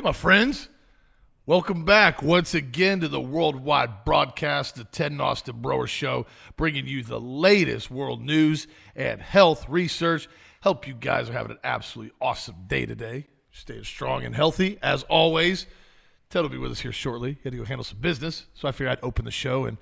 my friends. Welcome back once again to the worldwide broadcast, the Ted and Austin Broer Show, bringing you the latest world news and health research. Hope you guys are having an absolutely awesome day today. Staying strong and healthy, as always. Ted will be with us here shortly. He had to go handle some business, so I figured I'd open the show and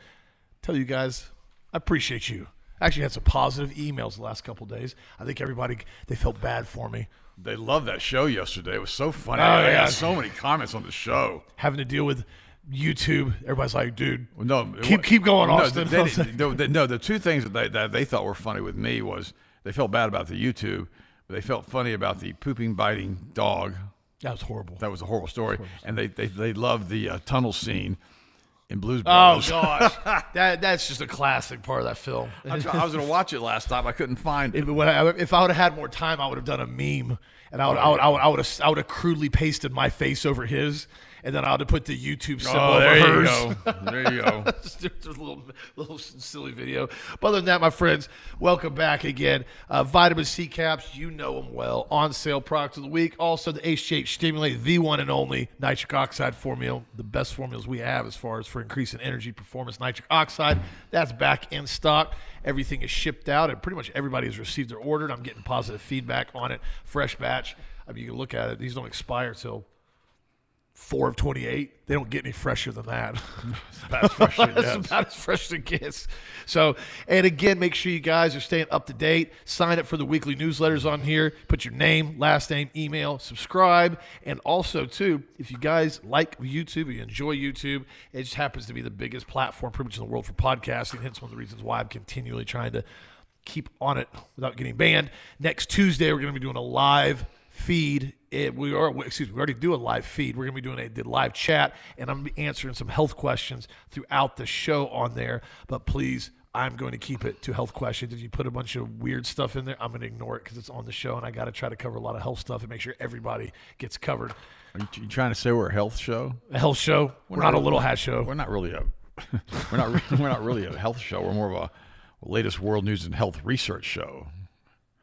tell you guys I appreciate you. I actually had some positive emails the last couple of days. I think everybody, they felt bad for me. They loved that show yesterday. It was so funny. I got so many comments on the show. Having to deal with YouTube, everybody's like, dude, no, keep going, Austin. The two things that they thought were funny with me was they felt bad about the YouTube, but they felt funny about the pooping, biting dog. That was horrible. That was a horrible story. And they loved the tunnel scene in Blues Brothers. Oh, gosh. That's just a classic part of that film. I was going to watch it last time. I couldn't find it. If I would have had more time, I would have done a meme, and I would have crudely pasted my face over his, and then I would have put the YouTube symbol over hers. There you go. Just a little silly video. But other than that, my friends, welcome back again. Vitamin C caps, you know them well. On sale product of the week. Also, the HGH Stimulate, the one and only nitric oxide formula. The best formulas we have as far as for increasing energy performance. Nitric oxide, that's back in stock. Everything is shipped out, and pretty much everybody has received their order, and I'm getting positive feedback on it. Fresh batch. I mean, you can look at it. These don't expire till 4 of 28. They don't get any fresher than that. It's about as fresh as it It's gets. about as fresh as it gets. So, and again, make sure you guys are staying up to date. Sign up for the weekly newsletters on here. Put your name, last name, email, subscribe. And also, too, if you guys like YouTube, or you enjoy YouTube, it just happens to be the biggest platform pretty much in the world for podcasting. Hence one of the reasons why I'm continually trying to keep on it without getting banned. Next Tuesday, we're going to be doing a live feed. We already do a live feed. We're going to be doing the live chat, and I'm going to be answering some health questions throughout the show on there. But please, I'm going to keep it to health questions. If you put a bunch of weird stuff in there, I'm going to ignore it because it's on the show, and I got to try to cover a lot of health stuff and make sure everybody gets covered. Are you trying to say we're a health show? A health show? We're not a little hat show. We're not really a we're not really a health show. We're more of a latest world news and health research show.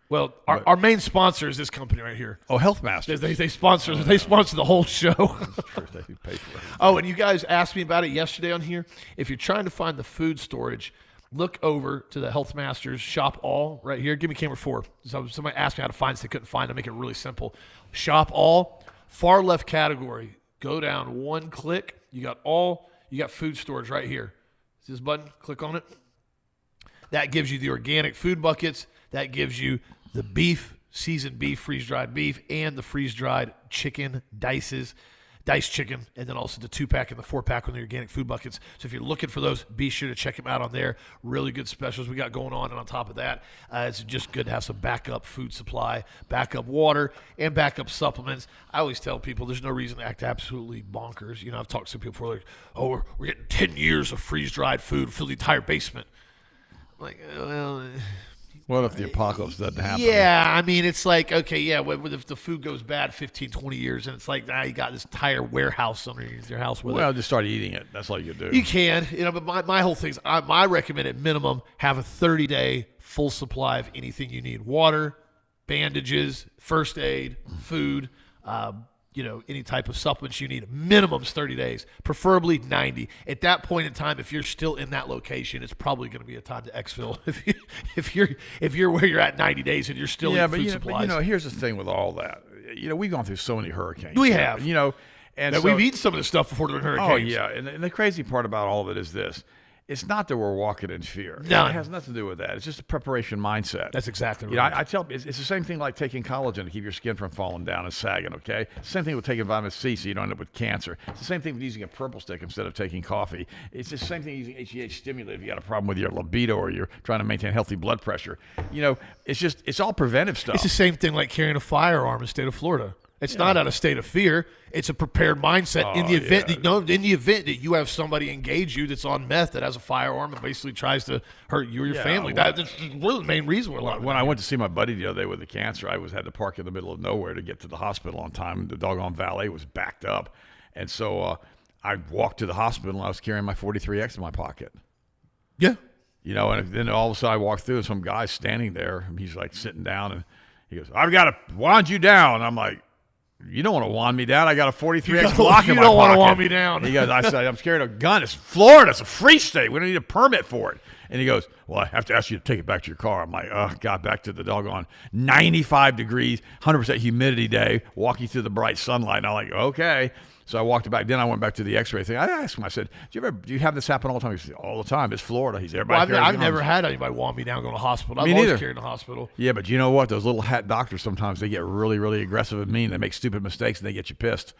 Well, our main sponsor is this company right here. Oh, Health Masters. They sponsor the whole show. That's true. They pay for it. Oh, and you guys asked me about it yesterday on here. If you're trying to find the food storage, look over to the Health Masters Shop All right here. Give me camera 4. So somebody asked me how to find it. They couldn't find it. Make it really simple. Shop All, far left category. Go down one click. You got food storage right here. See this button? Click on it. That gives you the organic food buckets. That gives you the beef, seasoned beef, freeze-dried beef, and the freeze-dried chicken diced chicken, and then also the 2-pack and the 4-pack on the organic food buckets. So if you're looking for those, be sure to check them out on there. Really good specials we got going on. And on top of that, it's just good to have some backup food supply, backup water, and backup supplements. I always tell people there's no reason to act absolutely bonkers. You know, I've talked to people before like, oh, we're getting 10 years of freeze-dried food, fill the entire basement. I'm like, well... What if the apocalypse doesn't happen? Yeah, I mean, it's like, okay, yeah, what if the food goes bad 15, 20 years, and it's like, you got this entire warehouse underneath your house with it. Well, just start eating it. That's all you can do. You can, but my whole thing is, I recommend at minimum have a 30-day full supply of anything you need. Water, bandages, first aid, food, any type of supplements you need. Minimum's 30 days, preferably 90. At that point in time, if you're still in that location, it's probably going to be a time to exfil. If you're where you're at 90 days and you're still in food supplies. But here's the thing with all that. We've gone through so many hurricanes. We have. And so, we've eaten some of this stuff before during hurricanes. Oh, yeah. And the crazy part about all of it is this. It's not that we're walking in fear. No. It has nothing to do with that. It's just a preparation mindset. That's exactly right. I tell it's the same thing like taking collagen to keep your skin from falling down and sagging, okay? Same thing with taking vitamin C so you don't end up with cancer. It's the same thing with using a purple stick instead of taking coffee. It's the same thing using HGH Stimulate if you got a problem with your libido or you're trying to maintain healthy blood pressure. It's all preventive stuff. It's the same thing like carrying a firearm in the state of Florida. It's not out of state of fear. It's a prepared mindset in the event that you have somebody engage you that's on meth that has a firearm and basically tries to hurt you or your family. That's really the main reason we're allowed. When I went to see my buddy the other day with the cancer, I had to park in the middle of nowhere to get to the hospital on time. The doggone valet was backed up, and so I walked to the hospital and I was carrying my 43X in my pocket. Yeah. And then all of a sudden I walked through and some guy's standing there and he's like sitting down and he goes, "I've got to wand you down." I'm like, you don't want to wand me down. I got a 43X Glock in my pocket. You don't want to wand me down. He goes, I said, I'm scared of a gun. It's Florida. It's a free state. We don't need a permit for it. And he goes, well, I have to ask you to take it back to your car. I'm like, oh, got back to the doggone 95 degrees, 100% humidity day, walking through the bright sunlight. And I'm like, okay. So I walked back. Then I went back to the x-ray thing. I asked him, I said, do you have this happen all the time? He said, all the time. It's Florida. He's everybody. Well, I've never had anybody wand me down going to the hospital. I've Me always neither. carried in the hospital. Yeah, but you know what? Those little hat doctors, sometimes they get really, really aggressive and mean. They make stupid mistakes and they get you pissed.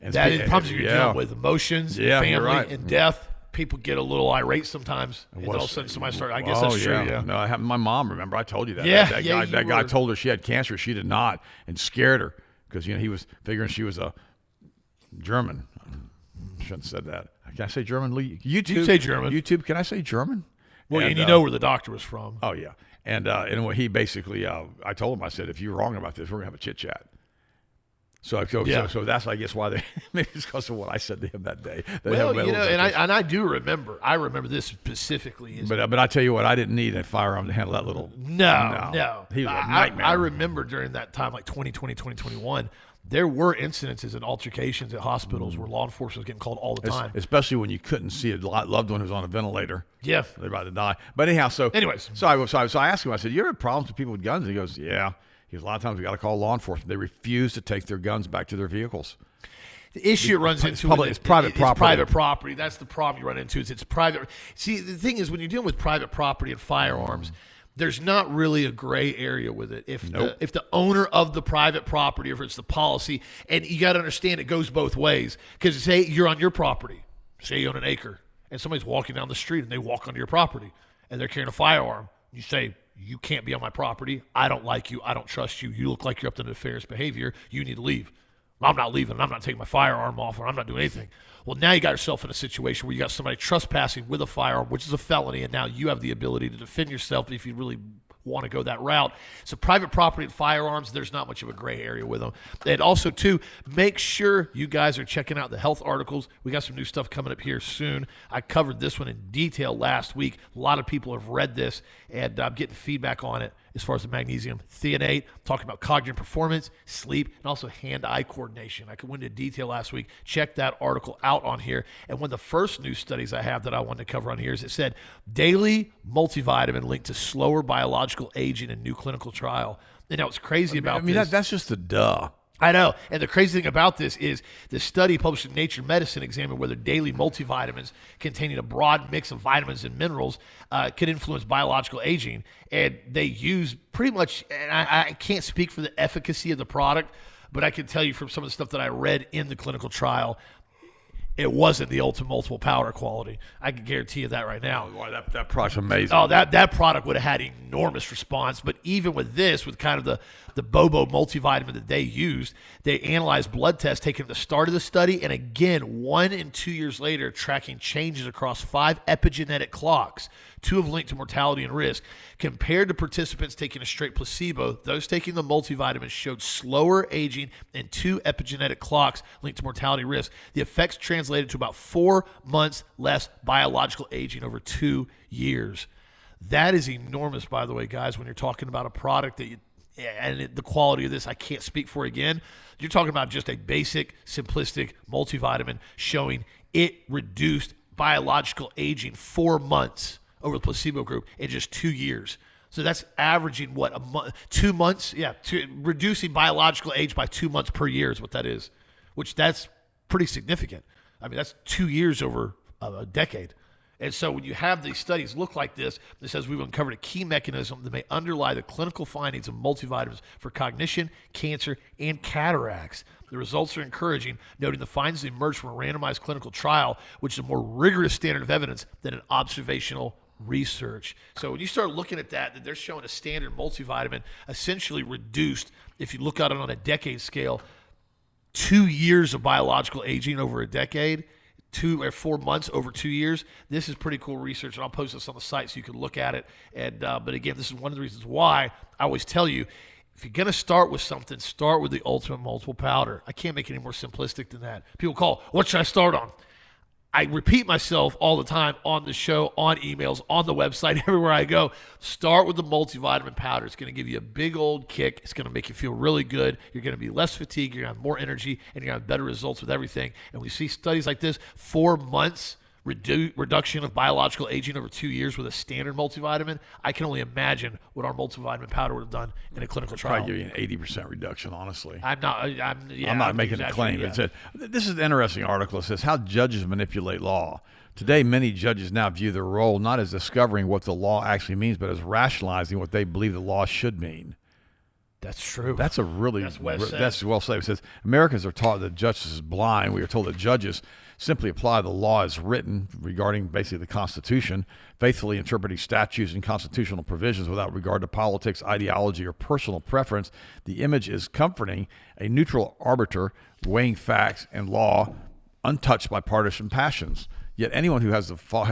And That is problems you're dealing with. Emotions, Yeah, you're family, right. and death. People get a little irate sometimes. And all of a sudden somebody starts, I guess that's true, yeah. No, I have my mom, remember, I told you that. Yeah, that guy told her she had cancer. She did not, and scared her because, he was figuring she was a German. Shouldn't have said that. Can I say German? YouTube. You can say German. YouTube, can I say German? Well, and you know where the doctor was from. Oh, yeah. And what he basically, I told him, I said, if you're wrong about this, we're going to have a chit-chat. So that's, I guess, why they, maybe it's because of what I said to him that day. Well, and I do remember. I remember this specifically. But I tell you what, I didn't need a firearm to handle that little. No. He was a nightmare. I remember during that time, like 2020, 2021, there were incidences and altercations at hospitals where law enforcement was getting called all the time. Especially when you couldn't see a loved one who's on a ventilator. Yeah. They're about to die. But anyhow, so I asked him, I said, you ever have problems with people with guns? And he goes, yeah. He goes, a lot of times we got to call law enforcement. They refuse to take their guns back to their vehicles. The issue it runs into it's private property. It's private property. That's the problem you run into. It's private. See, the thing is, when you're dealing with private property and firearms, there's not really a gray area with it. If the owner of the private property, or if it's the policy, and you got to understand it goes both ways. Because say you're on your property, say you own an acre, and somebody's walking down the street and they walk onto your property and they're carrying a firearm. You say, you can't be on my property. I don't like you. I don't trust you. You look like you're up to nefarious behavior. You need to leave. I'm not leaving. I'm not taking my firearm off, or I'm not doing anything. Well, now you got yourself in a situation where you got somebody trespassing with a firearm, which is a felony, and now you have the ability to defend yourself if you really want to go that route. So private property and firearms, there's not much of a gray area with them. And also, too, make sure you guys are checking out the health articles. We got some new stuff coming up here soon. I covered this one in detail last week. A lot of people have read this, and I'm getting feedback on it as far as the magnesium threonate, talking about cognitive performance, sleep, and also hand-eye coordination. I went into detail last week. Check that article out on here. And one of the first new studies I have that I wanted to cover on here is it said daily multivitamin linked to slower biological aging in new clinical trial. And now what's crazy about this... that's just the duh. I know. And the crazy thing about this is the study published in Nature Medicine examined whether daily multivitamins containing a broad mix of vitamins and minerals could influence biological aging. And they use pretty much, and I can't speak for the efficacy of the product, but I can tell you from some of the stuff that I read in the clinical trial, it wasn't the ultimate multiple powder quality. I can guarantee you that right now. Boy, that product's amazing. Oh, that product would have had enormous response. But even with this, with kind of the Bobo multivitamin that they used, they analyzed blood tests taken at the start of the study, and again, 1 and 2 years later, tracking changes across 5 epigenetic clocks. 2 have linked to mortality and risk. Compared to participants taking a straight placebo, those taking the multivitamins showed slower aging and 2 epigenetic clocks linked to mortality risk. The effects translated to about 4 months less biological aging over 2 years. That is enormous, by the way, guys, when you're talking about a product that the quality of this, I can't speak for again. You're talking about just a basic, simplistic multivitamin showing it reduced biological aging 4 months over the placebo group in just 2 years. So that's averaging, what, a month, 2 months? Yeah, reducing biological age by 2 months per year is what that is, which that's pretty significant. I mean, that's 2 years over a decade. And so when you have these studies look like this, it says we've uncovered a key mechanism that may underlie the clinical findings of multivitamins for cognition, cancer, and cataracts. The results are encouraging, noting the findings emerged from a randomized clinical trial, which is a more rigorous standard of evidence than an observational research. So when you start looking at that they're showing a standard multivitamin essentially reduced, if you look at it on a decade scale, 2 years of biological aging over a decade, 2 or 4 months over 2 years. This is pretty cool research, and I'll post this on the site so you can look at it. And but again, this is one of the reasons why I always tell you, if you're going to start with something, start with the ultimate multiple powder. I can't make it any more simplistic than that. People call, what should I start on? I repeat myself all the time on the show, on emails, on the website, everywhere I go. Start with the multivitamin powder. It's going to give you a big old kick. It's going to make you feel really good. You're going to be less fatigued. You're going to have more energy, and you're going to have better results with everything. And we see studies like this, 4 months reduction of biological aging over 2 years with a standard multivitamin. I can only imagine what our multivitamin powder would have done in a clinical trial. Probably give you an 80% reduction, honestly. I'm not making a claim. Yeah. This is an interesting article. It says how judges manipulate law. Today, many judges now view their role not as discovering what the law actually means, but as rationalizing what they believe the law should mean. That's true. That's well said. It says Americans are taught that justice is blind. We are told that judges simply apply the law as written regarding basically the Constitution, faithfully interpreting statutes and constitutional provisions without regard to politics, ideology, or personal preference. The image is comforting, a neutral arbiter weighing facts and law, untouched by partisan passions. Yet anyone who has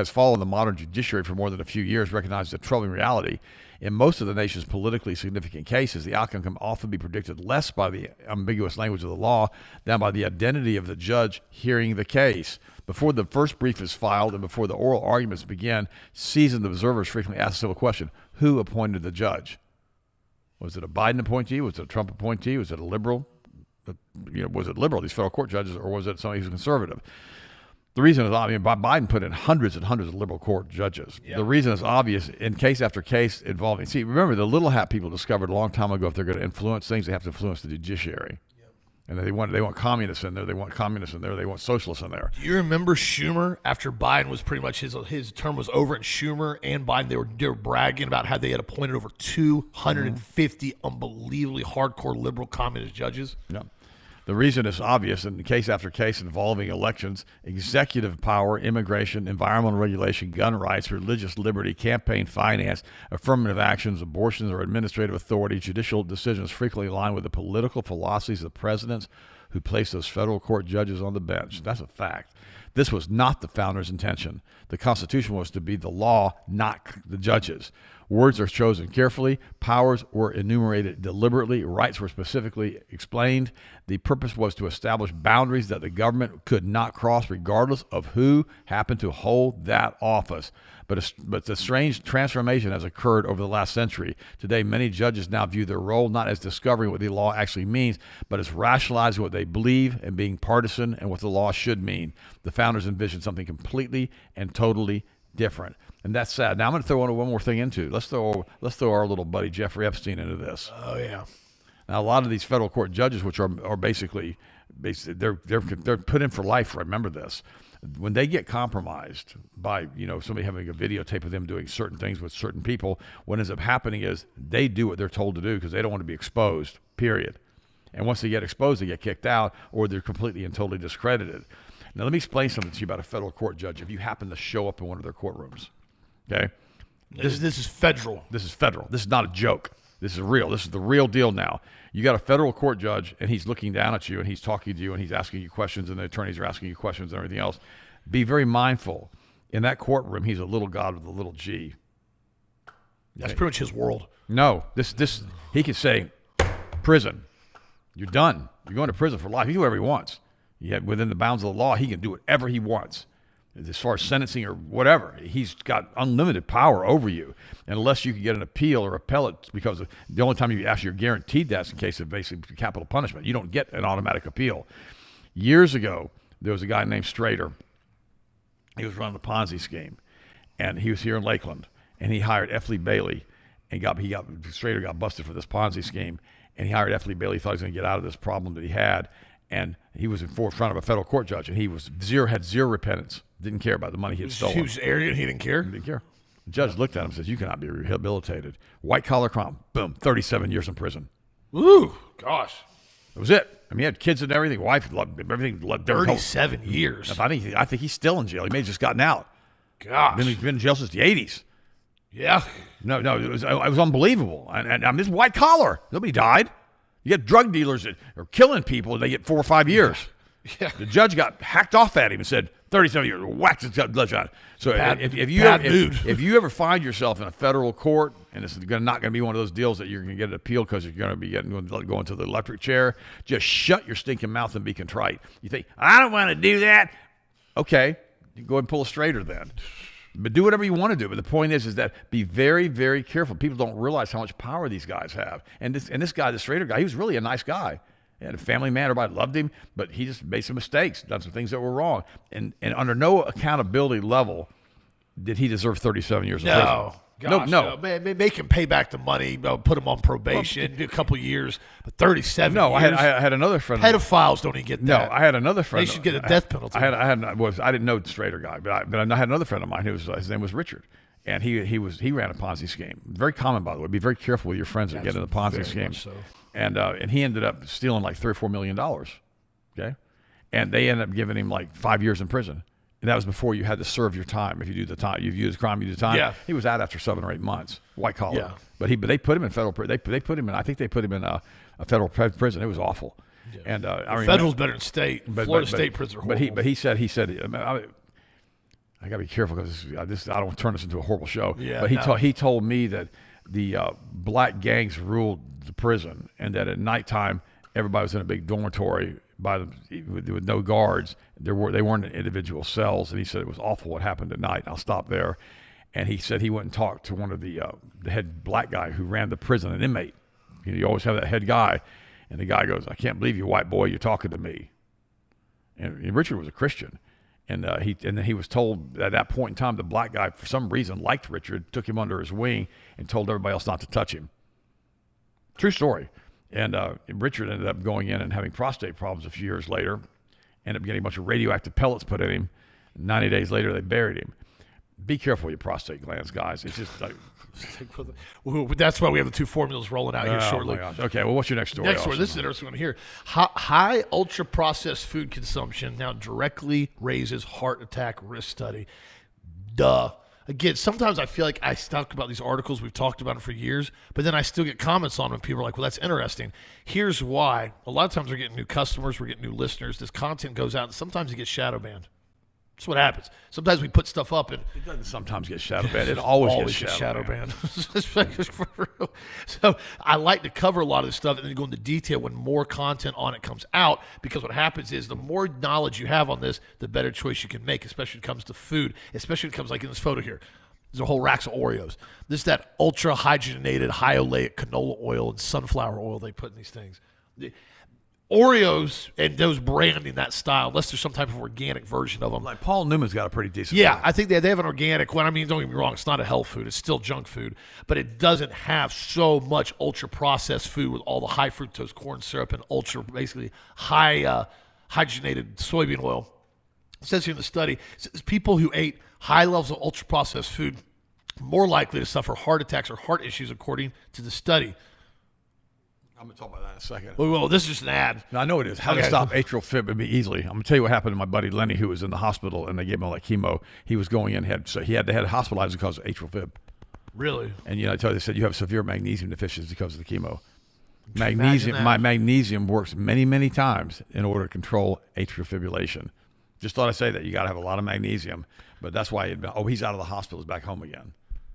followed the modern judiciary for more than a few years recognizes a troubling reality. In most of the nation's politically significant cases, the outcome can often be predicted less by the ambiguous language of the law than by the identity of the judge hearing the case. Before the first brief is filed and before the oral arguments begin, seasoned observers frequently ask the simple question, who appointed the judge? Was it a Biden appointee? Was it a Trump appointee? Was it a liberal? Was it liberal, these federal court judges, or was it somebody who's conservative? The reason is obvious. Biden put in hundreds and hundreds of liberal court judges. Yep. The reason is obvious in case after case involving. See, remember the little hat people discovered a long time ago if they're going to influence things, they have to influence the judiciary. Yep. And they want communists in there. They want communists in there. They want socialists in there. Do you remember Schumer after Biden was pretty much his term was over, and Schumer and Biden they were bragging about how they had appointed over 250 unbelievably hardcore liberal communist judges. Yeah. The reason is obvious. In case after case involving elections, executive power, immigration, environmental regulation, gun rights, religious liberty, campaign finance, affirmative actions, abortions, or administrative authority, judicial decisions frequently align with the political philosophies of presidents who placed those federal court judges on the bench. That's a fact. This was not the founders' intention. The Constitution was to be the law, not the judges. Words are chosen carefully. Powers were enumerated deliberately. Rights were specifically explained. The purpose was to establish boundaries that the government could not cross regardless of who happened to hold that office. But the strange transformation has occurred over the last century. Today, many judges now view their role not as discovering what the law actually means, but as rationalizing what they believe and being partisan and what the law should mean. The founders envisioned something completely and totally different. And that's sad. Now I'm going to throw one more thing into. Let's throw our little buddy Jeffrey Epstein into this. Oh yeah. Now a lot of these federal court judges, which are basically they're put in for life. Remember this. When they get compromised by somebody having a videotape of them doing certain things with certain people, what ends up happening is they do what they're told to do because they don't want to be exposed. Period. And once they get exposed, they get kicked out or they're completely and totally discredited. Now let me explain something to you about a federal court judge. If you happen to show up in one of their courtrooms. Okay, this is federal. This is federal. This is not a joke. This is real. This is the real deal now. You got a federal court judge, and he's looking down at you, and he's talking to you, and he's asking you questions, and the attorneys are asking you questions and everything else. Be very mindful. In that courtroom, he's a little god with a little g. Okay? That's pretty much his world. No, this he could say, prison. You're done. You're going to prison for life. He can do whatever he wants. Yet within the bounds of the law, he can do whatever he wants. As far as sentencing or whatever, he's got unlimited power over you. And unless you can get an appeal or appellate, because the only time you actually you're guaranteed that's in case of basically capital punishment. You don't get an automatic appeal. Years ago, there was a guy named Strader. He was running a Ponzi scheme, and he was here in Lakeland, and he hired F. Lee Bailey, and Strader got busted for this Ponzi scheme, and he hired F. Lee Bailey, thought he was going to get out of this problem that he had, and he was in front of a federal court judge, and he had zero repentance. Didn't care about the money he had stolen. He was arrogant. He didn't care. He didn't care. The judge looked at him and says, "You cannot be rehabilitated. White collar crime. Boom. 37 years in prison." Ooh, gosh. That was it. I mean, he had kids and everything. Wife, everything. 37 years. I think he's still in jail. He may have just gotten out. Gosh. He's been in jail since the 80s. Yeah. No, it was unbelievable. And this is white collar. Nobody died. You get drug dealers that are killing people, and they get 4 or 5 years. Yeah. The judge got hacked off at him and said, 37 years, whacked his bloodshot. So if you ever find yourself in a federal court, and it's not going to be one of those deals that you're going to get an appeal because you're going to be going to the electric chair, just shut your stinking mouth and be contrite. You think, I don't want to do that. Okay, You go and pull a straighter then. But do whatever you want to do. But the point is that be very, very careful. People don't realize how much power these guys have. And this guy, the straighter guy, he was really a nice guy. He had a family man. Everybody loved him. But he just made some mistakes, done some things that were wrong. And under no accountability level did he deserve 37 years of prison. Gosh, no. Make him pay back the money, put him on probation, do a couple years, but 37 No, years. I had another friend. Pedophiles don't even get No, that. I had another friend. They should get a death penalty. I didn't know the straighter guy, but I had another friend of mine his name was Richard, and he ran a Ponzi scheme. Very common, by the way. Be very careful with your friends that get into Ponzi schemes. So. And he ended up stealing like $3 or $4 million. Okay, and they ended up giving him like 5 years in prison. And that was before you had to serve your time. If you do the time, you've used crime, you do time. Yeah. He was out after 7 or 8 months, white collar. Yeah. But they put him in federal. They put him in. I think they put him in a federal prison. It was awful. Yeah. And federal's better than state. Florida state prisons are horrible. But he said. I gotta be careful because I don't want to turn this into a horrible show. Yeah, but he told me that the black gangs ruled the prison, and that at nighttime everybody was in a big dormitory with no guards. They weren't in individual cells, and he said it was awful what happened at night. I'll stop there. And he said he went and talked to one of the head black guy who ran the prison, an inmate. You always have that head guy, and the guy goes, "I can't believe you, white boy, you're talking to me." And Richard was a Christian, and he was told at that point in time the black guy for some reason liked Richard, took him under his wing, and told everybody else not to touch him. True story. And Richard ended up going in and having prostate problems a few years later, ended up getting a bunch of radioactive pellets put in him. 90 days later, they buried him. Be careful with your prostate glands, guys. It's just like... That's why we have the 2 formulas rolling out here shortly. My gosh. Okay, well, what's your next story? Next story. This is an interesting one here. High ultra-processed food consumption now directly raises heart attack risk study. Duh. Again, sometimes I feel like I talk about these articles. We've talked about them for years, but then I still get comments on them. People are like, well, that's interesting. Here's why. A lot of times we're getting new customers. We're getting new listeners. This content goes out, and sometimes it gets shadow banned. That's what happens. Sometimes we put stuff up, and it doesn't sometimes get shadow banned. It always gets shadow banned. So I like to cover a lot of this stuff and then go into detail when more content on it comes out, because what happens is the more knowledge you have on this, the better choice you can make, especially when it comes to food, especially when it comes like in this photo here. There's a whole racks of Oreos. This is that ultra hydrogenated, high oleic canola oil and sunflower oil they put in these things. Oreos and those branding that style, unless there's some type of organic version of them. Like Paul Newman's got a pretty decent Yeah, one. I think they have an organic one. I mean, don't get me wrong, it's not a health food. It's still junk food. But it doesn't have so much ultra-processed food with all the high fructose corn syrup and basically high hydrogenated soybean oil. It says here in the study, it says people who ate high levels of ultra-processed food more likely to suffer heart attacks or heart issues, according to the study. I'm going to talk about that in a second. Well, this is just an ad. No, I know it is. How to stop atrial fibrillation easily. I'm going to tell you what happened to my buddy Lenny, who was in the hospital, and they gave him all that chemo. He was going in, so he had to have hospitalized because of atrial fib. Really? And I tell you, they said you have severe magnesium deficiency because of the chemo. Magnesium works many, many times in order to control atrial fibrillation. Just thought I'd say that you got to have a lot of magnesium, but that's why he's out of the hospital, he's back home again.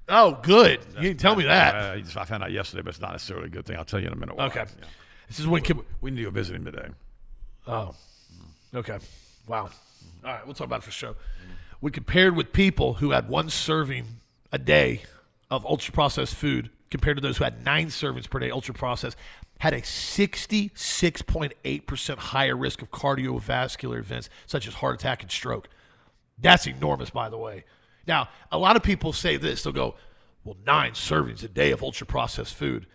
Oh, good. You didn't tell me that. I found out yesterday, but it's not necessarily a good thing. I'll tell you in a minute. Okay. Yeah. This is when we need to go visit him today. Oh, okay. Wow. All right, we'll talk about it for sure. We compared with people who had 1 serving a day of ultra-processed food compared to those who had 9 servings per day ultra-processed, had a 66.8% higher risk of cardiovascular events such as heart attack and stroke. That's enormous, by the way. Now, a lot of people say this. They'll go, well, 9 servings a day of ultra-processed food.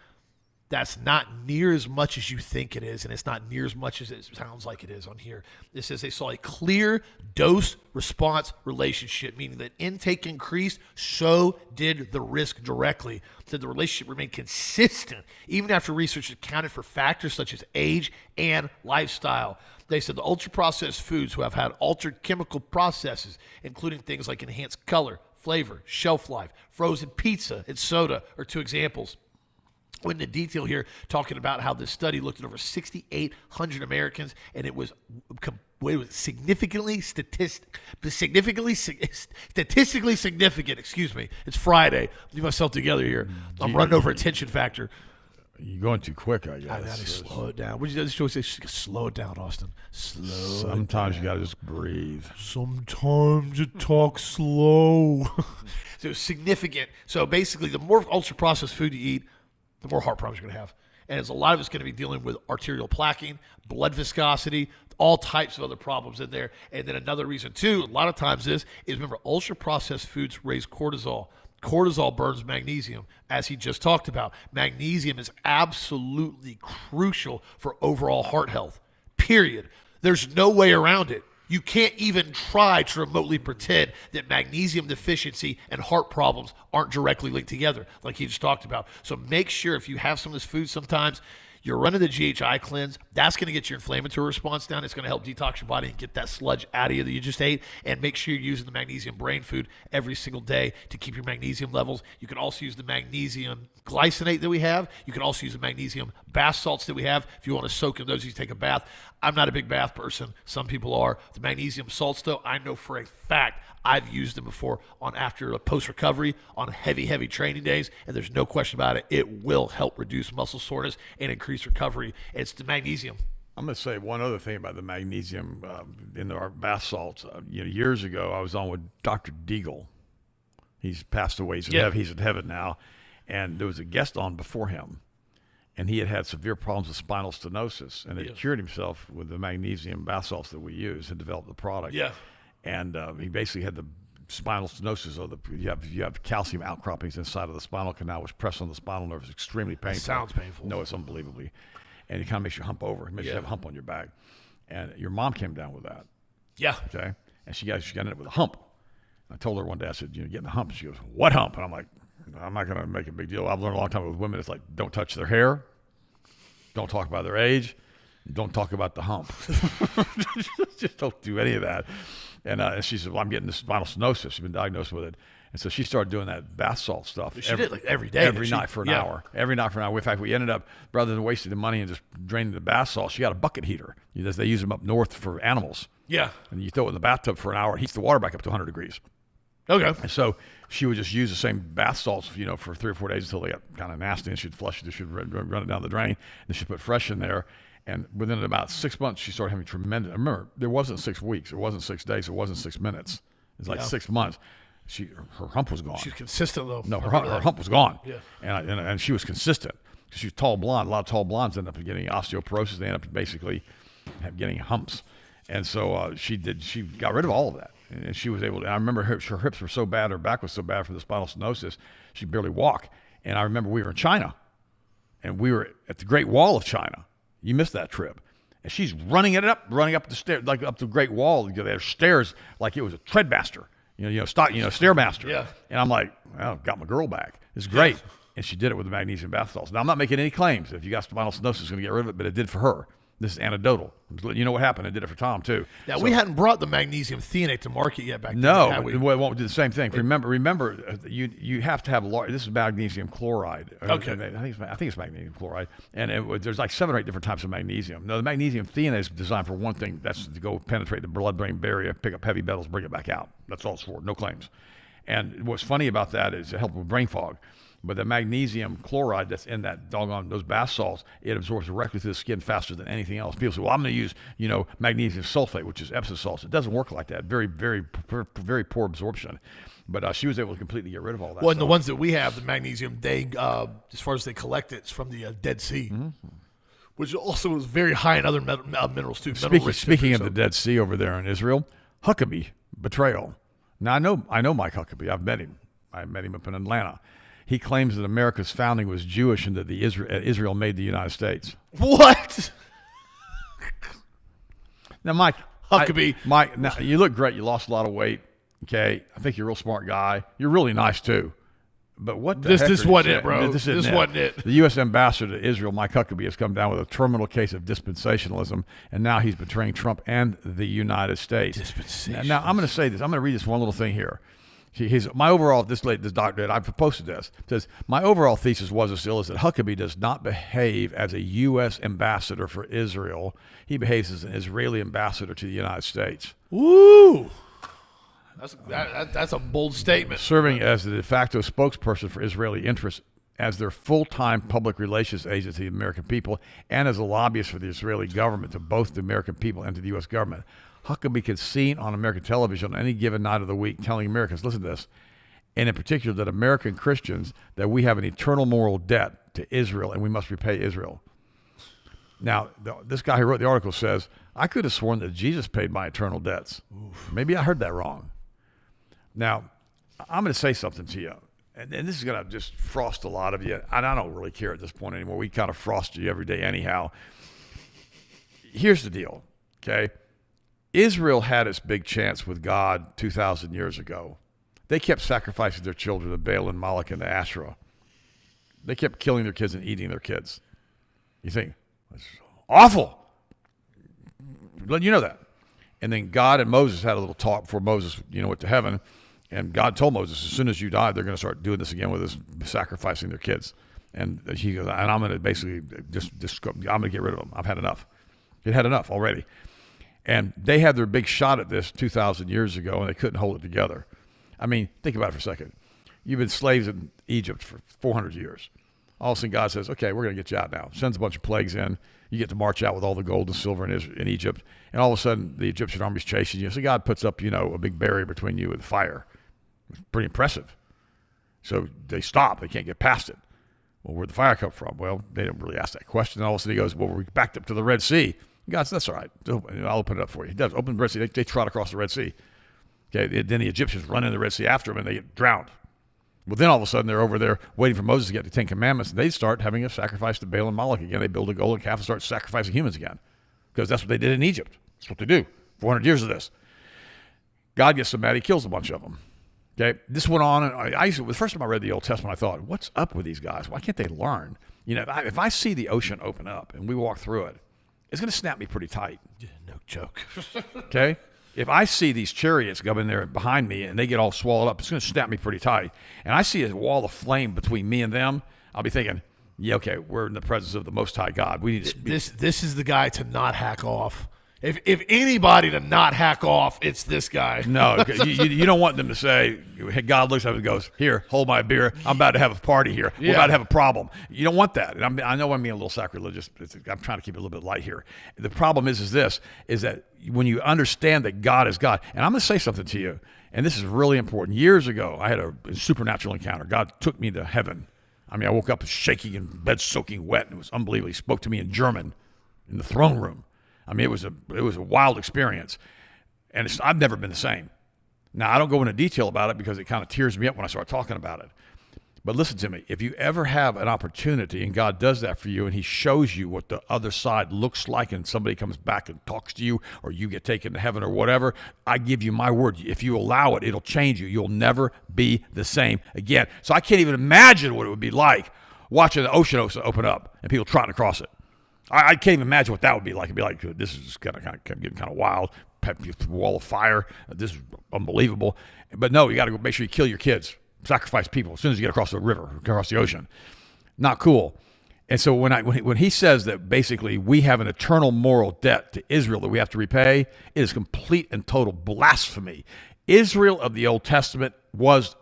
That's not near as much as you think it is, and it's not near as much as it sounds like it is on here. It says they saw a clear dose-response relationship, meaning that intake increased, so did the risk directly. That the relationship remained consistent, even after research accounted for factors such as age and lifestyle. They said the ultra-processed foods who have had altered chemical processes, including things like enhanced color, flavor, shelf life, frozen pizza, and soda are 2 examples. Went into detail here talking about how this study looked at over 6,800 Americans, and it was statistically significant. Excuse me. It's Friday. Leave myself together here. I'm running over attention factor. You're going too quick, I guess. I gotta slow it down. What did you always say? Slow it down, Austin. Sometimes you gotta just breathe. Sometimes you talk slow. So significant. So basically, the more ultra-processed food you eat, the more heart problems you're gonna have. And it's a lot of it's going to be dealing with arterial plaquing, blood viscosity, all types of other problems in there. And then another reason too, a lot of times is remember, ultra-processed foods raise cortisol. Cortisol burns magnesium, as he just talked about. Magnesium is absolutely crucial for overall heart health, period. There's no way around it. You can't even try to remotely pretend that magnesium deficiency and heart problems aren't directly linked together, like he just talked about. So make sure if you have some of this food sometimes, you're running the GHI cleanse. That's going to get your inflammatory response down. It's going to help detox your body and get that sludge out of you that you just ate. And make sure you're using the magnesium brain food every single day to keep your magnesium levels. You can also use the magnesium glycinate that we have. You can also use the magnesium bath salts that we have. If you want to soak in those, you take a bath. I'm not a big bath person. Some people are. The magnesium salts, though, I know for a fact I've used them before on after a post-recovery on heavy training days, and there's no question about it. It will help reduce muscle soreness and increase recovery. It's the magnesium. I'm going to say one other thing about the magnesium in our bath salts. Years ago, I was on with Dr. Deagle. He's passed away. He's in heaven now. And there was a guest on before him, and he had severe problems with spinal stenosis, and had cured himself with the magnesium bath salts that we use and developed the product. Yeah. And he basically had the spinal stenosis, or you have calcium outcroppings inside of the spinal canal, which press on the spinal nerve. Is extremely painful. It sounds painful. No, it's unbelievably. And it kind of makes you hump over. It makes you have a hump on your back. And your mom came down with that. Yeah. Okay. And she got it with a hump. And I told her one day, I said, getting a hump. She goes, what hump? And I'm like, I'm not going to make a big deal. I've learned a long time with women. It's like, don't touch their hair. Don't talk about their age. Don't talk about the hump. Just don't do any of that. And she said, well, I'm getting this spinal stenosis. She's been diagnosed with it. And so she started doing that bath salt stuff. She did like every day. Every night for an hour. Every night for an hour. In fact, we ended up, rather than wasting the money and just draining the bath salt, she got a bucket heater. They use them up north for animals. Yeah. And you throw it in the bathtub for an hour. It heats the water back up to 100 degrees. Okay. And so she would just use the same bath salts, for 3 or 4 days until they got kind of nasty, and she'd flush it. She'd run it down the drain. Then she'd put fresh in there. And within about 6 months, she started having tremendous. Remember, there wasn't 6 weeks. It wasn't 6 days. It wasn't 6 minutes. It was like 6 months. Her hump was gone. She's consistent, though. No, her hump was gone. Yeah. And she was consistent. She was tall blonde. A lot of tall blondes end up getting osteoporosis. They end up basically getting humps. And so she got rid of all of that. And she was able to. I remember her hips were so bad, her back was so bad from the spinal stenosis, she could barely walk. And I remember we were in China, and we were at the Great Wall of China. You missed that trip. And she's running up the stairs, like up the Great Wall. There's stairs like it was a treadmaster, stairmaster. Yeah. And I'm like, well, got my girl back. It's great. Yeah. And she did it with the magnesium bath salts. Now, I'm not making any claims. If you got spinal stenosis, it's going to get rid of it, but it did for her. This is anecdotal. You know what happened? It did it for Tom, too. Now, we hadn't brought the magnesium thionate to market yet back then. No, we won't do the same thing. Remember, you have to have this is magnesium chloride. Okay. I think it's magnesium chloride. And there's like 7 or 8 different types of magnesium. No, the magnesium thionate is designed for one thing. That's to go penetrate the blood-brain barrier, pick up heavy metals, bring it back out. That's all it's for. No claims. And what's funny about that is it helps with brain fog. But the magnesium chloride that's in those bath salts, it absorbs directly through the skin faster than anything else. People say, well, I'm going to use, magnesium sulfate, which is Epsom salts. It doesn't work like that. Very, very, very poor absorption. But she was able to completely get rid of all that. Well, and the ones that we have, the magnesium, they, as far as they collect it, it's from the Dead Sea, which also is very high in other minerals, too. Speaking of the Dead Sea over there in Israel, Huckabee, betrayal. Now, I know Mike Huckabee. I've met him. I met him up in Atlanta. He claims that America's founding was Jewish and that Israel made the United States. What? Now, Mike Huckabee. Now, you look great. You lost a lot of weight. Okay, I think you're a real smart guy. You're really nice too. But what the heck? This wasn't it, bro. This wasn't it. The U.S. ambassador to Israel, Mike Huckabee, has come down with a terminal case of dispensationalism, and now he's betraying Trump and the United States. Dispensation. Now, I'm going to say this. I'm going to read this one little thing here. My overall, this doctor, I've posted this, says, my overall thesis was and still is that Huckabee does not behave as a U.S. ambassador for Israel. He behaves as an Israeli ambassador to the United States. Woo! That's a bold statement. Serving as the de facto spokesperson for Israeli interests as their full-time public relations agent to the American people and as a lobbyist for the Israeli government to both the American people and to the U.S. government. Huckabee could seen on American television on any given night of the week telling Americans, listen to this, and in particular that American Christians, that we have an eternal moral debt to Israel and we must repay Israel. Now, this guy who wrote the article says, I could have sworn that Jesus paid my eternal debts. Oof. Maybe I heard that wrong. Now, I'm going to say something to you. And this is going to just frost a lot of you. And I don't really care at this point anymore. We kind of frost you every day anyhow. Here's the deal, okay? Israel had its big chance with God 2,000 years ago. They kept sacrificing their children to Baal and Moloch and to Asherah. They kept killing their kids and eating their kids. You think, that's awful. You know that. And then God and Moses had a little talk before Moses, went to heaven. And God told Moses, as soon as you die, they're going to start doing this again with us, sacrificing their kids. And he goes, and I'm going to basically I'm going to get rid of them. I've had enough. It had enough already. And they had their big shot at this 2,000 years ago, and they couldn't hold it together. I mean, think about it for a second. You've been slaves in Egypt for 400 years. All of a sudden, God says, okay, we're going to get you out now. Sends a bunch of plagues in. You get to march out with all the gold and silver in Egypt. And all of a sudden, the Egyptian army's chasing you. So God puts up, a big barrier between you and fire. It's pretty impressive. So they stop. They can't get past it. Well, where'd the fire come from? Well, they didn't really ask that question. And all of a sudden, he goes, well, we're backed up to the Red Sea. God says, that's all right. I'll open it up for you. He does. Open the Red Sea. They trot across the Red Sea. Okay. Then the Egyptians run in the Red Sea after them, and they get drowned. Well, then all of a sudden, they're over there waiting for Moses to get the Ten Commandments, and they start having a sacrifice to Baal and Moloch again. They build a golden calf and start sacrificing humans again, because that's what they did in Egypt. That's what they do. 400 years of this. God gets so mad, he kills a bunch of them. Okay, this went on, and the first time I read the Old Testament, I thought, what's up with these guys? Why can't they learn? If I see the ocean open up and we walk through it, it's going to snap me pretty tight. No joke. Okay? If I see these chariots come in there behind me and they get all swallowed up, it's going to snap me pretty tight. And I see a wall of flame between me and them, I'll be thinking, yeah, okay, we're in the presence of the Most High God. We need to This is the guy to not hack off. If anybody to not hack off, it's this guy. No, you don't want them to say, God looks up and goes, here, hold my beer. I'm about to have a party here. We're about to have a problem. You don't want that. And I know I'm being a little sacrilegious. I'm trying to keep it a little bit light here. The problem is that when you understand that God is God, and I'm going to say something to you, and this is really important. Years ago, I had a supernatural encounter. God took me to heaven. I mean, I woke up shaking and bed soaking wet. And it was unbelievable. He spoke to me in German in the throne room. I mean, it was a wild experience, and I've never been the same. Now, I don't go into detail about it because it kind of tears me up when I start talking about it. But listen to me. If you ever have an opportunity and God does that for you and he shows you what the other side looks like and somebody comes back and talks to you or you get taken to heaven or whatever, I give you my word. If you allow it, it'll change you. You'll never be the same again. So I can't even imagine what it would be like watching the ocean open up and people trotting across it. I can't even imagine what that would be like. It'd be like, this is kind of getting kind of wild. Wall of fire. This is unbelievable. But no, you got to go make sure you kill your kids. Sacrifice people as soon as you get across the river, across the ocean. Not cool. And so when he says that basically we have an eternal moral debt to Israel that we have to repay, it is complete and total blasphemy. Israel of the Old Testament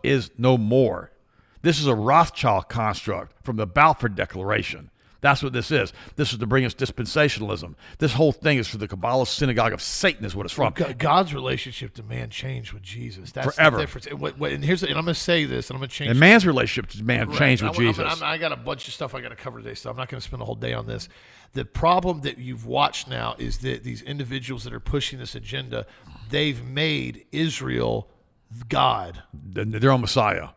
is no more. This is a Rothschild construct from the Balfour Declaration. That's what this is. This is to bring us dispensationalism. This whole thing is for the Kabbalah synagogue of Satan is what it's from. God's relationship to man changed with Jesus. That's forever. The difference. And I'm going to say this, and I'm going to change. And man's relationship to man changed with Jesus. I got a bunch of stuff I got to cover today, so I'm not going to spend the whole day on this. The problem that you've watched now is that these individuals that are pushing this agenda, they've made Israel God. Their own Messiah.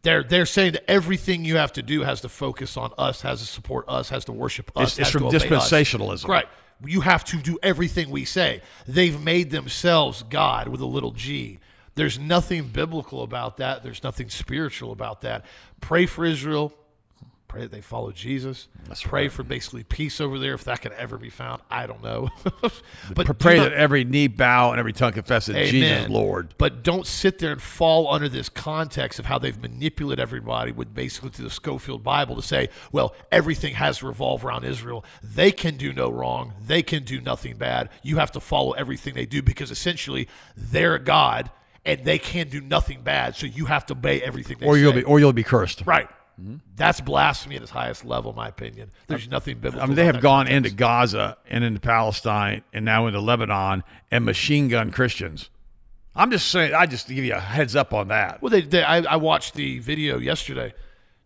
They're saying that everything you have to do has to focus on us, has to support us, has to worship us. It's from dispensationalism. Right. You have to do everything we say. They've made themselves God with a little g. There's nothing biblical about that. There's nothing spiritual about that. Pray for Israel. Pray that they follow Jesus. Pray for basically peace over there, if that can ever be found. I don't know. But pray that every knee bow and every tongue confess that Jesus is Lord. But don't sit there and fall under this context of how they've manipulated everybody with basically to the Schofield Bible to say, well, everything has to revolve around Israel. They can do no wrong. They can do nothing bad. You have to follow everything they do because essentially they're God and they can do nothing bad. So you have to obey everything they say. Or you'll be cursed. Right. That's blasphemy at its highest level, in my opinion. There's nothing biblical. I mean, they about have that gone context. into Gaza and into Palestine and now into Lebanon and machine gun Christians. I'm just saying, I just to give you a heads up on that. Well, I watched the video yesterday.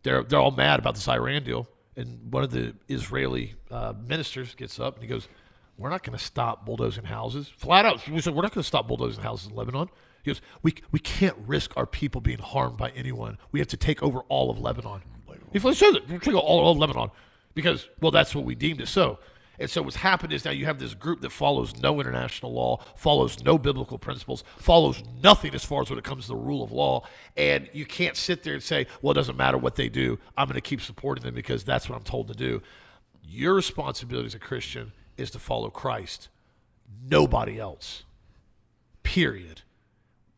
They're all mad about this Iran deal, and one of the Israeli ministers gets up and he goes, "We're not going to stop bulldozing houses." Flat out, we said, "We're not going to stop bulldozing houses in Lebanon." He goes, we can't risk our people being harmed by anyone. We have to take over all of Lebanon. He says it. We'll take over all of Lebanon because, well, that's what we deemed it so. And so what's happened is now you have this group that follows no international law, follows no biblical principles, follows nothing as far as when it comes to the rule of law. And you can't sit there and say, well, it doesn't matter what they do. I'm going to keep supporting them because that's what I'm told to do. Your responsibility as a Christian is to follow Christ. Nobody else. Period.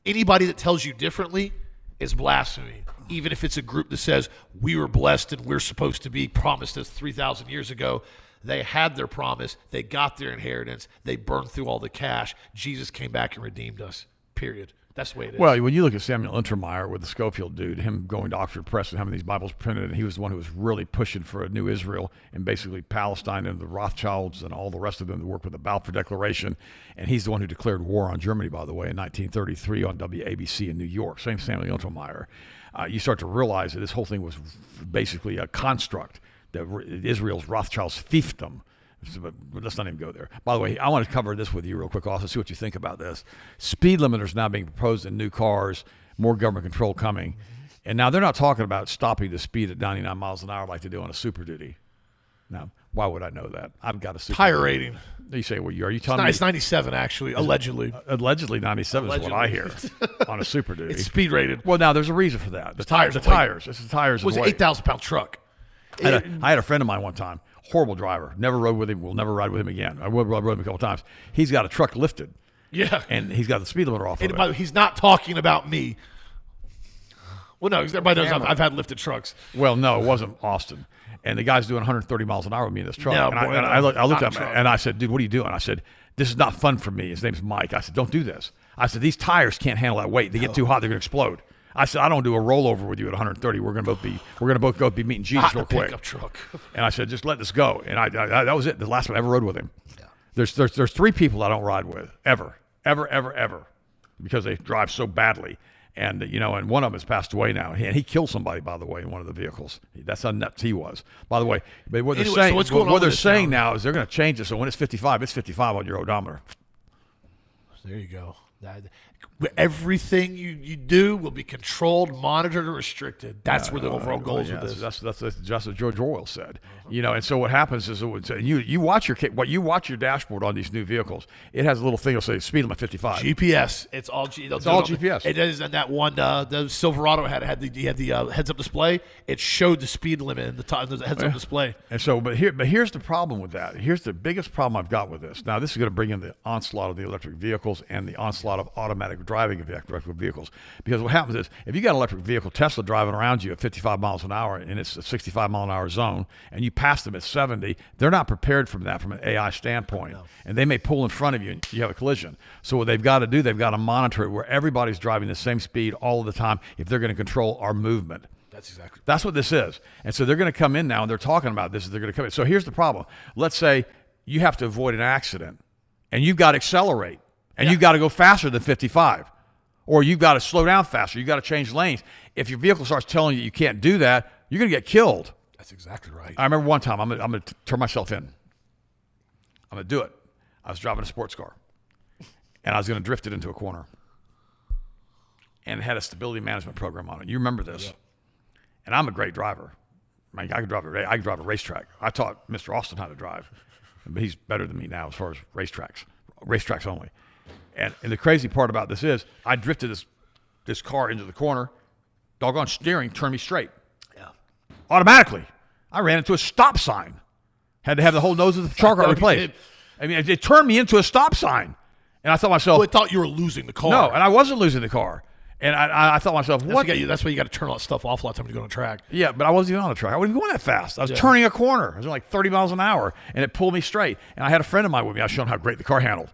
Anybody that tells you differently is blasphemy. Even if it's a group that says we were blessed and we're supposed to be promised us 3,000 years ago. They had their promise. They got their inheritance. They burned through all the cash. Jesus came back and redeemed us. Period. That's the way it is. Well, when you look at Samuel Untermeyer with the Schofield dude, him going to Oxford Press and having these Bibles printed, and he was the one who was really pushing for a new Israel and basically Palestine and the Rothschilds and all the rest of them to work with the Balfour Declaration. And he's the one who declared war on Germany, by the way, in 1933 on WABC in New York. Same Samuel Untermeyer. You start to realize that this whole thing was basically a construct, that Israel's Rothschilds fiefdom. But let's not even go there. By the way, I want to cover this with you real quick also, see what you think about this. Speed limiters now being proposed in new cars, more government control coming. And now they're not talking about stopping the speed at 99 miles an hour like they do on a Super Duty. Now, why would I know that? I've got a Super Tire Duty. rating. You say, well, are you telling me? It's 97, actually, allegedly. Allegedly 97 is what I hear on a Super Duty. It's speed rated. Well, now there's a reason for that. The tires The are weight. tires. It's the tires. It was and an weight. 8,000-pound truck. I had a friend of mine one time, horrible driver, never rode with him, will never ride with him again. I rode with him a couple times. He's got a truck lifted, Yeah. and he's got the speed limiter off of And by the it. way, he's not talking about me. Well, no, 'cause everybody knows I've had lifted trucks. Well, no, it wasn't Austin. And the guy's doing 130 miles an hour with me in this truck. No, and boy, I looked not at him truck. and I said, dude, what are you doing? I said, this is not fun for me. His name's Mike. I said, don't do this. I said, these tires can't handle that weight. They get too hot, they're going to explode. I said, I don't do a rollover with you at 130. We're going to both go be meeting Jesus Hot in real a quick. pickup truck. And I said, just let this go. And I that was it. The last time I ever rode with him. Yeah. There's three people I don't ride with ever, because they drive so badly. And and one of them has passed away now. And he killed somebody, by the way, in one of the vehicles. That's how nuts he was. By the way, but what they're Anyway, saying, so what's going on what they're with this saying now? now is they're going to change it. So when it's 55, it's 55 on your odometer. There you go. Everything you do will be controlled, monitored, and restricted. That's where the overall goal is with this. That's just what George Orwell said. And so what happens is you watch your dashboard on these new vehicles. It has a little thing that'll say speed limit 55. GPS. It's all GPS. It is, and that one, the Silverado had the heads-up display. It showed the speed limit in the heads-up display. And so, but here's the problem with that. Here's the biggest problem I've got with this. Now, this is going to bring in the onslaught of the electric vehicles and the onslaught of automatic driving of electric vehicles. Because what happens is, if you got an electric vehicle, Tesla driving around you at 55 miles an hour, and it's a 65 mile an hour zone, and you pass them at 70, they're not prepared from that from an AI standpoint. No. And they may pull in front of you and you have a collision. So what they've got to do, they've got to monitor it where everybody's driving the same speed all of the time if they're going to control our movement. That's what this is. And so they're going to come in now and they're talking about this. They're going to come in. So here's the problem. Let's say you have to avoid an accident and you've got to accelerate and you've got to go faster than 55, or you've got to slow down faster. You've got to change lanes. If your vehicle starts telling you can't do that, you're going to get killed. That's exactly right. I remember one time, I'm going to turn myself in. I'm going to do it. I was driving a sports car and I was going to drift it into a corner, and it had a stability management program on it. You remember this. Yeah. And I'm a great driver. I can drive a racetrack. I taught Mr. Austin how to drive, but he's better than me now as far as racetracks only. And the crazy part about this is I drifted this car into the corner, doggone steering turned me straight. Yeah. Automatically. I ran into a stop sign. Had to have the whole nose of the car replaced. I mean, it turned me into a stop sign. And I thought to myself... Well, I thought you were losing the car. No, and I wasn't losing the car. And I thought to myself, what? That's why you got to turn all that stuff off a lot of times when you go on a track. Yeah, but I wasn't even on a track. I wasn't even going that fast. I was turning a corner. I was like 30 miles an hour, and it pulled me straight. And I had a friend of mine with me. I was showing him how great the car handled.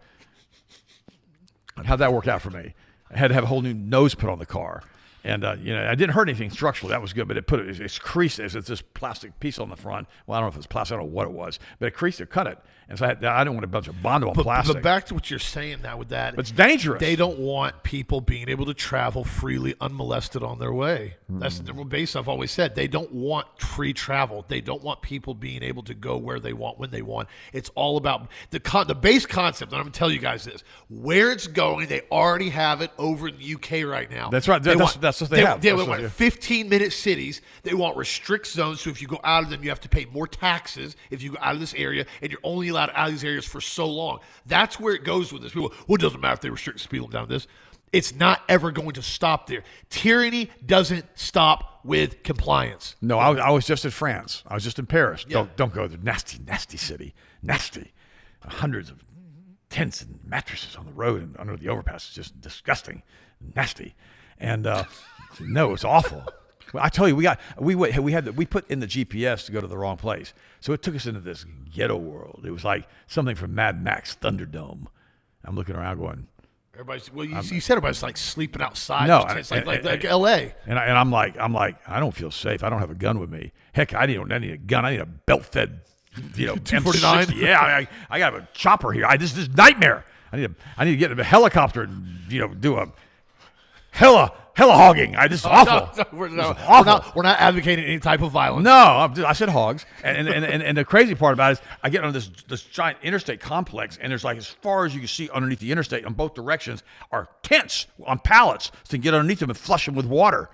How'd that work out for me? I had to have a whole new nose put on the car. And I didn't hurt anything structurally. That was good, but it's creased. It's this plastic piece on the front. Well, I don't know if it's plastic. I don't know what it was, but it creased. It cut it, and so I didn't want a bunch of Bondo on plastic. But back to what you're saying now with that, it's dangerous. They don't want people being able to travel freely, unmolested on their way. That's the base I've always said. They don't want free travel. They don't want people being able to go where they want, when they want. It's all about the base concept. And I'm going to tell you guys this: where it's going, they already have it over in the UK right now. That's right. That's what they have. They want 15-minute cities. They want restrict zones. So if you go out of them, you have to pay more taxes if you go out of this area, and you're only allowed out of these areas for so long. That's where it goes with this. People, well, it doesn't matter if they restrict the speed limit down this. It's not ever going to stop there. Tyranny doesn't stop with compliance. No, I was just in France. I was just in Paris. Yeah. Don't go there. Nasty city. Nasty. Hundreds of tents and mattresses on the road and under the overpass. It's just disgusting. Nasty. And no, it's awful. I tell you, we put in the GPS to go to the wrong place. So it took us into this ghetto world. It was like something from Mad Max Thunderdome. I'm looking around going, you said everybody's like sleeping outside. No, it's like L.A. And I'm like, I don't feel safe. I don't have a gun with me. Heck, I need a gun. I need a belt-fed, 249. M60. Yeah, I got a chopper here. This is nightmare. I need to get a helicopter and do a hella hogging. This is awful. We're not advocating any type of violence. No, I said hogs. And the crazy part about it is I get on this giant interstate complex, and there's like, as far as you can see underneath the interstate on both directions are tents on pallets to get underneath them and flush them with water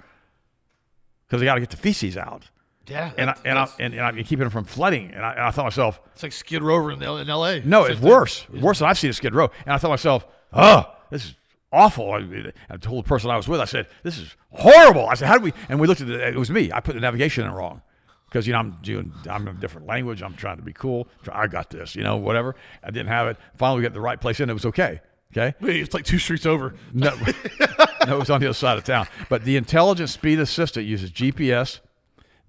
because they got to get the feces out. Yeah, and I'm keeping them from flooding. And I thought to myself, it's like Skid Row in L.A. No, it's worse. Worse than I've seen at Skid Row. And I thought to myself, this is awful. I told the person I was with, I said, this is horrible. I said, how do we, and we looked at it was me. I put the navigation in wrong because, I'm in a different language. I'm trying to be cool. I got this, whatever. I didn't have it. Finally, we got the right place in. It was okay. Okay. It's like 2 streets over. No, it was on the other side of town. But the intelligent speed assistant uses GPS,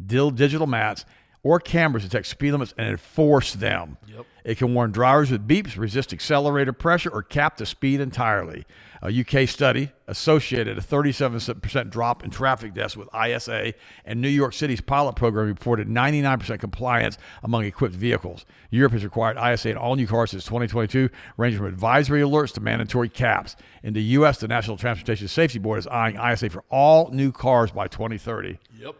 digital maps, or cameras to detect speed limits and enforce them. Yep. It can warn drivers with beeps, resist accelerator pressure, or cap the speed entirely. A UK study associated a 37% drop in traffic deaths with ISA, and New York City's pilot program reported 99% compliance among equipped vehicles. Europe has required ISA in all new cars since 2022, ranging from advisory alerts to mandatory caps. In the U.S., the National Transportation Safety Board is eyeing ISA for all new cars by 2030. Yep.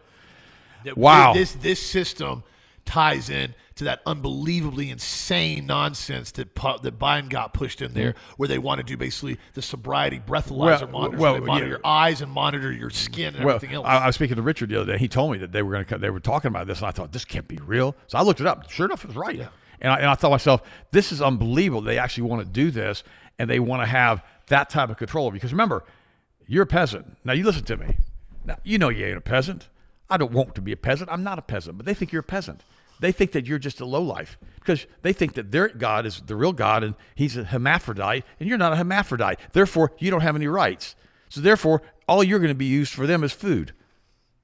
Wow. This system ties in to that unbelievably insane nonsense that Biden got pushed in there, where they want to do basically the sobriety breathalyzer monitors. They monitor your eyes and monitor your skin and everything else. I was speaking to Richard the other day. He told me that they were talking about this, and I thought, this can't be real. So I looked it up. Sure enough, it was right. Yeah. And I thought to myself, this is unbelievable. They actually want to do this, and they want to have that type of control. Because remember, you're a peasant. Now, you listen to me. Now, you know you ain't a peasant. I don't want to be a peasant. I'm not a peasant, but they think you're a peasant. They think that you're just a lowlife because they think that their God is the real God and he's a hermaphrodite and you're not a hermaphrodite. Therefore, you don't have any rights. So therefore, all you're going to be used for them is food.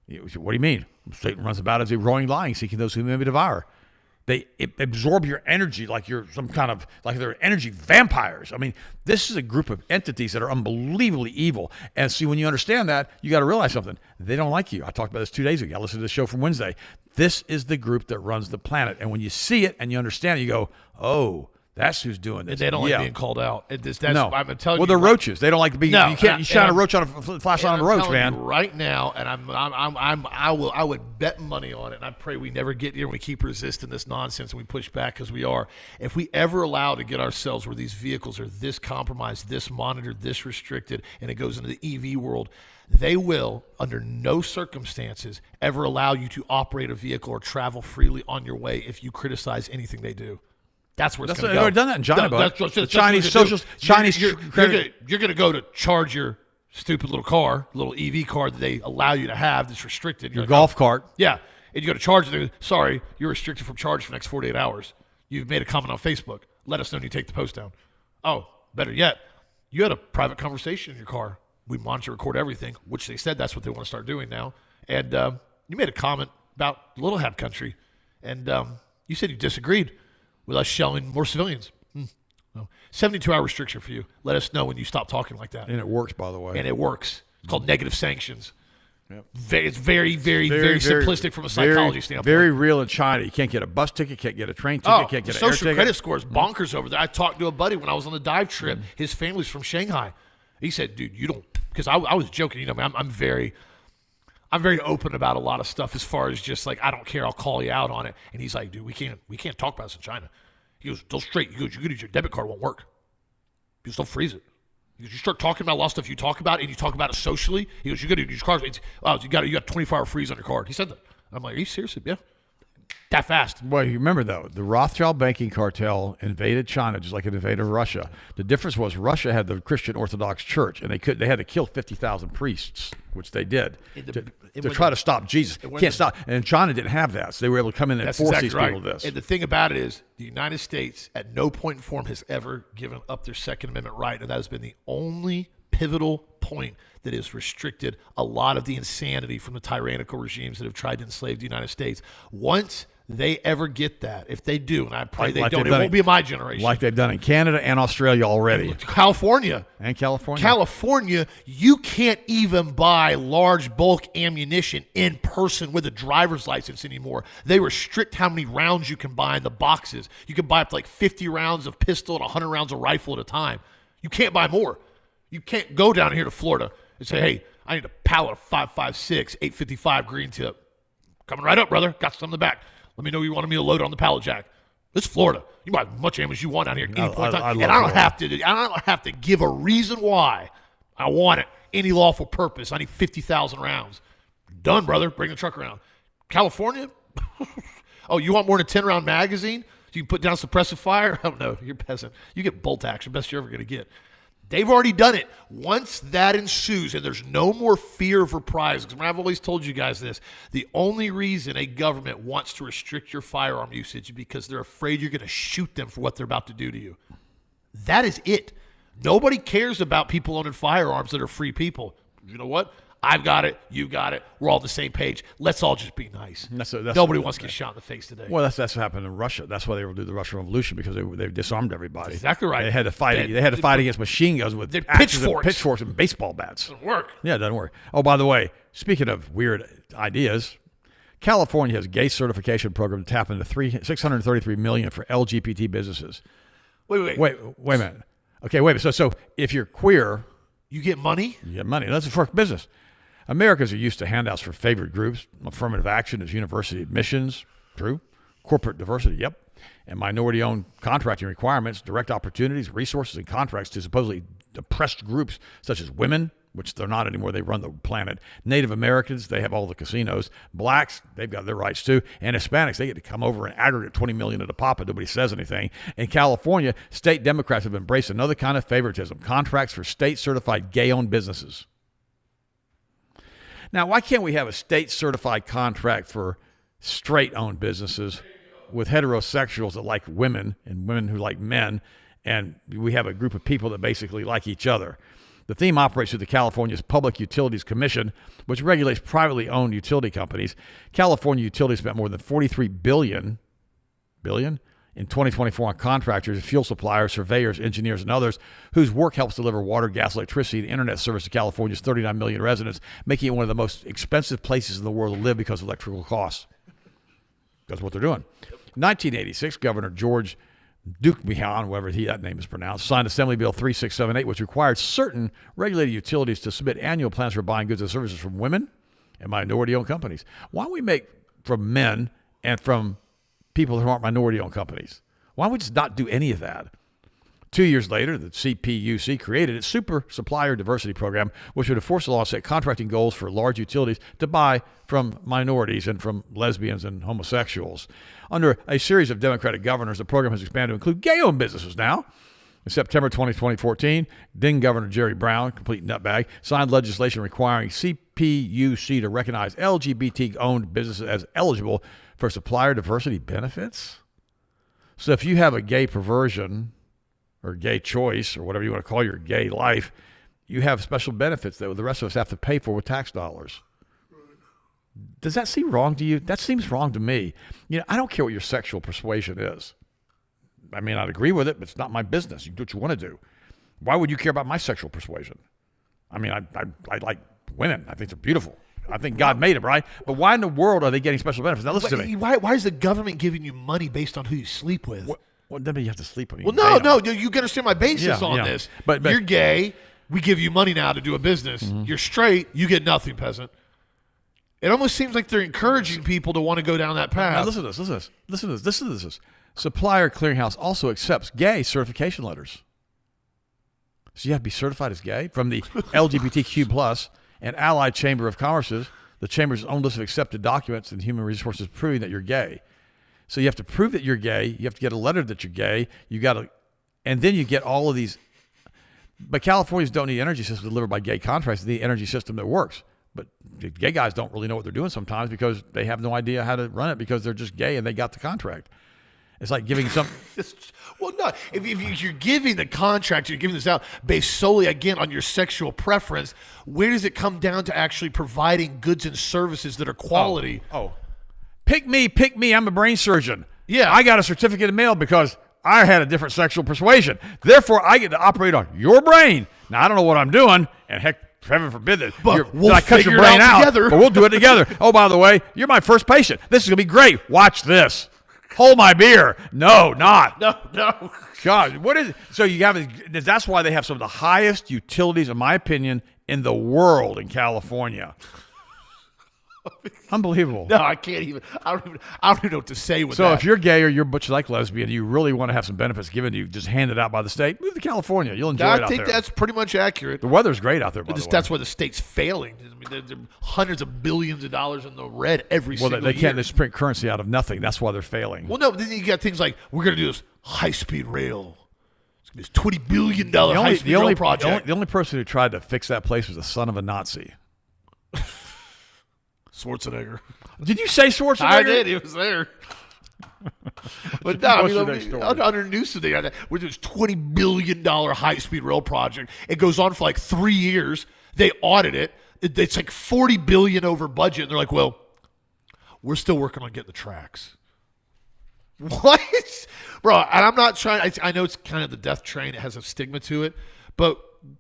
What do you mean? Satan runs about as a roaring lion, seeking those whom he may devour. They absorb your energy like you're like they're energy vampires. I mean, this is a group of entities that are unbelievably evil. And see, when you understand that, you got to realize something. They don't like you. I talked about this 2 days ago. I listened to the show from Wednesday. This is the group that runs the planet. And when you see it and you understand it, you go, oh, that's who's doing this. They don't like being called out. No. I'm telling well, they're roaches. They don't like to be. No, you can't. You shine a roach on a flashlight on a roach, man. Right now, and I would bet money on it. And I pray we never get here and we keep resisting this nonsense and we push back because we are. If we ever allow to get ourselves where these vehicles are this compromised, this monitored, this restricted, and it goes into the EV world, they will, under no circumstances, ever allow you to operate a vehicle or travel freely on your way if you criticize anything they do. That's where it's going to go. They've already done that in China, but the Chinese socialists, Chinese. You're going to go to charge your stupid little car, little EV car that they allow you to have that's restricted. Your golf cart. Yeah, and you go to charge it. Sorry, you're restricted from charge for the next 48 hours. You've made a comment on Facebook. Let us know when you take the post down. Oh, better yet, you had a private conversation in your car. We monitor, record everything, which they said that's what they want to start doing now. And you made a comment about Little Hat Country, and you said you disagreed with us shelling more civilians. No. 72-hour restriction for you. Let us know when you stop talking like that. And it works, by the way. And it works. It's called negative sanctions. Yep. It's very, very, very simplistic from a psychology standpoint. Very real in China. You can't get a bus ticket, can't get a train ticket, can't get an air ticket. Social credit score is bonkers over there. I talked to a buddy when I was on the dive trip. His family's from Shanghai. He said, dude, you don't, because I was joking, you know, man, I'm very open about a lot of stuff as far as just like, I don't care, I'll call you out on it. And he's like, dude, we can't talk about this in China. He goes, go straight. He goes, your debit card won't work. He goes, don't freeze it. He goes, you start talking about a lot of stuff you talk about, and you talk about it socially. He goes, you got to use your card. You got a 24-hour freeze on your card. He said that. I'm like, are you serious? Yeah. That fast. Well, you remember, though, the Rothschild banking cartel invaded China just like it invaded Russia. The difference was Russia had the Christian Orthodox Church, and they had to kill 50,000 priests, which they did, to try to stop Jesus. Can't stop. And China didn't have that, so they were able to come in and force these people to this. And the thing about it is the United States at no point in form has ever given up their Second Amendment right, and that has been the only pivotal point that has restricted a lot of the insanity from the tyrannical regimes that have tried to enslave the United States. Once they ever get that, if they do, and I pray they don't, it won't be my generation. Like they've done in Canada and Australia already. California. And California. California, you can't even buy large bulk ammunition in person with a driver's license anymore. They restrict how many rounds you can buy in the boxes. You can buy up to like 50 rounds of pistol and 100 rounds of rifle at a time. You can't buy more. You can't go down here to Florida and say, hey, I need a pallet of 5.56, 855 green tip. Coming right up, brother. Got some in the back. Let me know you wanted me to load it on the pallet jack. This is Florida. You buy as much ammo as you want out here at any point in time. And I don't have to give a reason why I want it. Any lawful purpose. I need 50,000 rounds. Done, brother. Bring the truck around. California? Oh, you want more than a 10-round magazine? So you put down suppressive fire? Oh, no. You're a peasant. You get bolt action. Best you're ever going to get. They've already done it. Once that ensues and there's no more fear of reprisals, because I've always told you guys this, the only reason a government wants to restrict your firearm usage is because they're afraid you're going to shoot them for what they're about to do to you. That is it. Nobody cares about people owning firearms that are free people. You know what? I've got it. You got it. We're all on the same page. Let's all just be nice. Nobody wants to get shot in the face today. Well, that's what happened in Russia. That's why they were doing the Russian Revolution, because they disarmed everybody. That's exactly right. They had to fight. They had to fight against machine guns with pitchforks and baseball bats. Doesn't work. Yeah, it doesn't work. Oh, by the way, speaking of weird ideas, California has a gay certification program to tap into $633 million for LGBT businesses. Wait a minute. Okay, wait a minute. So if you're queer, you get money. You get money. That's for business. Americans are used to handouts for favored groups. Affirmative action is university admissions. True. Corporate diversity. Yep. And minority-owned contracting requirements, direct opportunities, resources, and contracts to supposedly oppressed groups such as women, which they're not anymore. They run the planet. Native Americans, they have all the casinos. Blacks, they've got their rights too. And Hispanics, they get to come over and aggregate $20 million at a pop and nobody says anything. In California, state Democrats have embraced another kind of favoritism, contracts for state-certified gay-owned businesses. Now, why can't we have a state-certified contract for straight-owned businesses with heterosexuals that like women and women who like men, and we have a group of people that basically like each other? The theme operates through the California's Public Utilities Commission, which regulates privately owned utility companies. California Utilities spent more than $43 billion in 2024 on contractors, fuel suppliers, surveyors, engineers, and others whose work helps deliver water, gas, electricity, and internet service to California's 39 million residents, making it one of the most expensive places in the world to live because of electrical costs. That's what they're doing. In 1986, Governor George Dukmihan, whatever that name is pronounced, signed Assembly Bill 3678, which required certain regulated utilities to submit annual plans for buying goods and services from women and minority-owned companies. Why don't we make from men and from people who aren't minority-owned companies? Why don't we just not do any of that? 2 years later, the CPUC created its Super Supplier Diversity Program, which would enforce the law to set contracting goals for large utilities to buy from minorities and from lesbians and homosexuals. Under a series of Democratic governors, the program has expanded to include gay-owned businesses now. In September 2014, then Governor Jerry Brown, complete nutbag, signed legislation requiring CPUC to recognize LGBT-owned businesses as eligible for supplier diversity benefits. So if you have a gay perversion or gay choice or whatever you want to call your gay life, you have special benefits that the rest of us have to pay for with tax dollars. Does that seem wrong to you? That seems wrong to me. You know, I don't care what your sexual persuasion is. I mean, I'd agree with it, but it's not my business. You do what you want to do. Why would you care about my sexual persuasion? I mean, I like women. I think they're beautiful. I think God made them, right? But why in the world are they getting special benefits? Now listen to me. Why is the government giving you money based on who you sleep with? Well, then you have to sleep with me. Well, no, you understand my basis on this. But you're gay, we give you money now to do a business. You're straight, you get nothing, peasant. It almost seems like they're encouraging people to want to go down that path. Now listen to this. Supplier Clearinghouse also accepts gay certification letters. So you have to be certified as gay from the LGBTQ plus and Allied Chamber of Commerce's, the Chamber's own list of accepted documents and human resources proving that you're gay. So you have to prove that you're gay. You have to get a letter that you're gay. And then you get all of these. But Californians don't need energy system delivered by gay contracts. They need an energy system that works. But the gay guys don't really know what they're doing sometimes because they have no idea how to run it because they're just gay and they got the contract. It's like giving some. Well, no. If you're giving the contract, you're giving this out based solely, again, on your sexual preference, where does it come down to actually providing goods and services that are quality? Pick me. I'm a brain surgeon. Yeah. I got a certificate in the mail because I had a different sexual persuasion. Therefore, I get to operate on your brain. Now, I don't know what I'm doing, and heck, heaven forbid that I cut your brain out, but we'll do it together. Oh, by the way, you're my first patient. This is going to be great. Watch this. Hold my beer. No, not. No. God, what is it? So that's why they have some of the highest utilities, in my opinion, in the world in California. Unbelievable. No, I can't even. I don't even know what to say with that. So if you're gay or you're butch like lesbian, you really want to have some benefits given to you, just handed out by the state, move to California. You'll enjoy it out there. I think that's pretty much accurate. The weather's great out there, by the way. That's why the state's failing. I mean, they're hundreds of billions of dollars in the red every single year. Well, they can't just print currency out of nothing. That's why they're failing. Well, no, then you got things like, we're going to do this high-speed rail. It's going to be this $20 billion high-speed rail project. The only person who tried to fix that place was the son of a Nazi. Schwarzenegger. Did you say Schwarzenegger? I did. He was there. But no, I mean, under news today, we're doing this $20 billion high-speed rail project. It goes on for like 3 years. They audit it. It's like $40 billion over budget. And they're like, well, we're still working on getting the tracks. What? Bro, and I'm not trying. I know it's kind of the death train. It has a stigma to it. But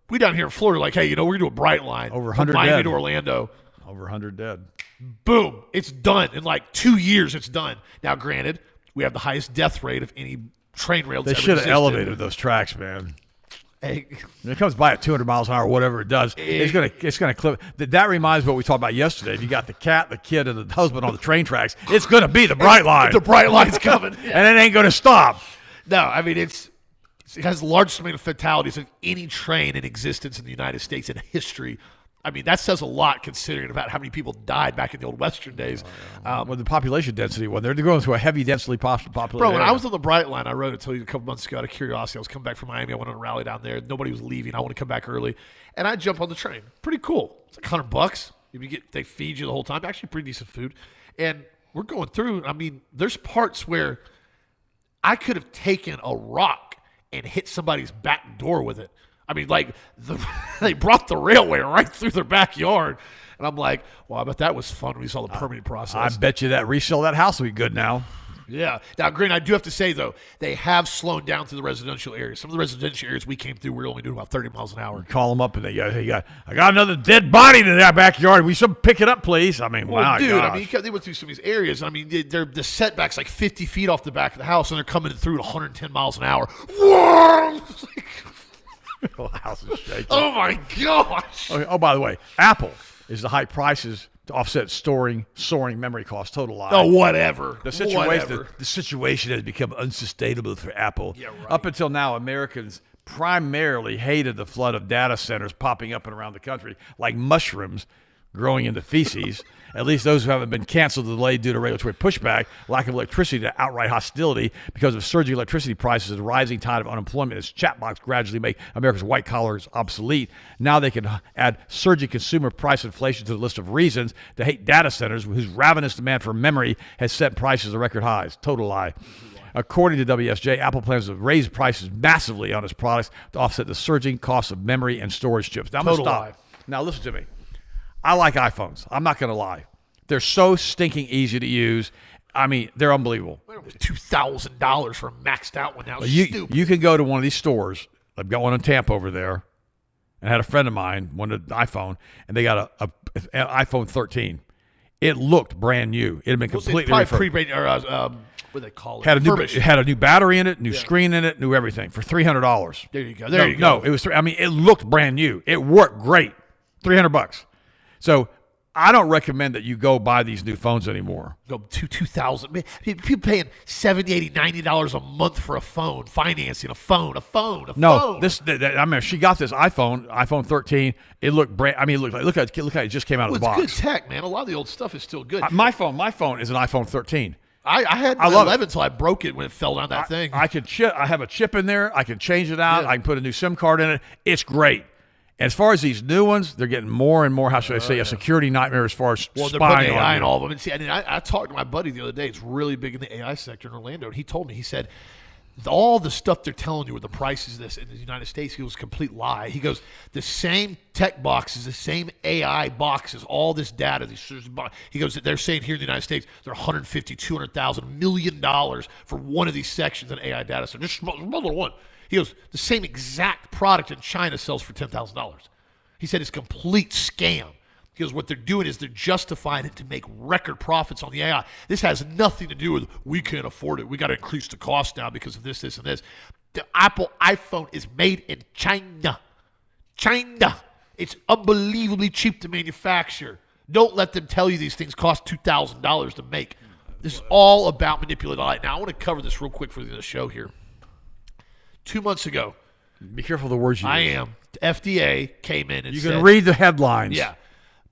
we down here in Florida are like, hey, we're going to do a bright line. Over 100 from Miami dead. to Orlando. Over 100 dead. Boom. It's done. In like 2 years, it's done. Now, granted, we have the highest death rate of any train rail that's They ever should have existed. elevated those tracks, man. Hey. When it comes by at 200 miles an hour, whatever it does, it's gonna clip. That reminds me of what we talked about yesterday. If you got the cat, the kid, and the husband on the train tracks, it's gonna be the bright line. The bright line's coming. And it ain't gonna stop. No, I mean, it has the largest amount of fatalities of any train in existence in the United States in history. I mean, that says a lot considering about how many people died back in the old Western days. Well, the population density, they're going to a heavy densely populated Bro, when area. I was on the Bright Line, I wrote it to you a couple months ago out of curiosity. I was coming back from Miami. I went on a rally down there. Nobody was leaving. I want to come back early. And I jump on the train. Pretty cool. It's like $100. They feed you the whole time. Actually, pretty decent food. And we're going through. I mean, there's parts where I could have taken a rock and hit somebody's back door with it. I mean, like, they brought the railway right through their backyard. And I'm like, well, I bet that was fun when we saw the permitting process. I bet you that resale that house will be good now. Yeah. Now, granted, I do have to say, though, they have slowed down to the residential areas. Some of the residential areas we came through, we were only doing about 30 miles an hour. Call them up and I got another dead body in that backyard. We should pick it up, please. I mean, wow, dude. gosh. I mean, they went through some of these areas. I mean, the setback's like 50 feet off the back of the house, and they're coming through at 110 miles an hour. Whoa! The house is shaking. Oh my gosh! Okay, by the way, Apple is the high prices to offset soaring memory costs. Total lie. Oh, whatever. The situation has become unsustainable for Apple. Yeah, right. Up until now, Americans primarily hated the flood of data centers popping up and around the country like mushrooms growing into feces. At least those who haven't been canceled or delayed due to regulatory pushback, lack of electricity, to outright hostility because of surging electricity prices and the rising tide of unemployment as chatbots gradually make America's white collars obsolete. Now they can add surging consumer price inflation to the list of reasons to hate data centers, whose ravenous demand for memory has set prices to record highs. Total lie. According to WSJ, Apple plans to raise prices massively on its products to offset the surging costs of memory and storage chips. Now, I'm going to stop. Lie. Now, listen to me. I like iPhones. I'm not going to lie. They're so stinking easy to use. I mean, they're unbelievable. It was $2,000 for a maxed out one now. You can go to one of these stores. I've got one in Tampa over there. and I had a friend of mine wanted an iPhone, and they got an iPhone 13. It looked brand new. It had been completely probably pre-made, or what do they call it? It had a new battery in it, new screen in it, new everything for $300. There you go. No, it was. I mean, it looked brand new. It worked great. $300. So I don't recommend that you go buy these new phones anymore. Go to $2,000. People paying $70, $80, $90 a month for a phone, financing a phone. No, I mean, she got this iPhone 13. It looked brand. I mean, look how it just came out of the box. It's good tech, man. A lot of the old stuff is still good. My phone is an iPhone 13. I had my 11 until I broke it when it fell down that thing. I have a chip in there. I can change it out. I can put a new SIM card in it. It's great. As far as these new ones, they're getting more and more, how should I say, a security nightmare as far as they're spying putting AI on in all of them. And see, I talked to my buddy the other day. It's really big in the AI sector in Orlando. And he told me, he said, all the stuff they're telling you with the prices of this in the United States, he was a complete lie. He goes, the same tech boxes, the same AI boxes, all this data. He goes, they're saying here in the United States, they're $150, $200,000, $1 million for one of these sections in AI data center. Just another one. He goes, the same exact product in China sells for $10,000. He said it's a complete scam. He goes, what they're doing is they're justifying it to make record profits on the AI. This has nothing to do with we can't afford it. We got to increase the cost now because of this, and this. The Apple iPhone is made in China. China. It's unbelievably cheap to manufacture. Don't let them tell you these things cost $2,000 to make. This is all about manipulating light. Now, I want to cover this real quick for the show here. 2 months ago. Be careful the words you use. I am. FDA came in and said. You can read the headlines. Yeah.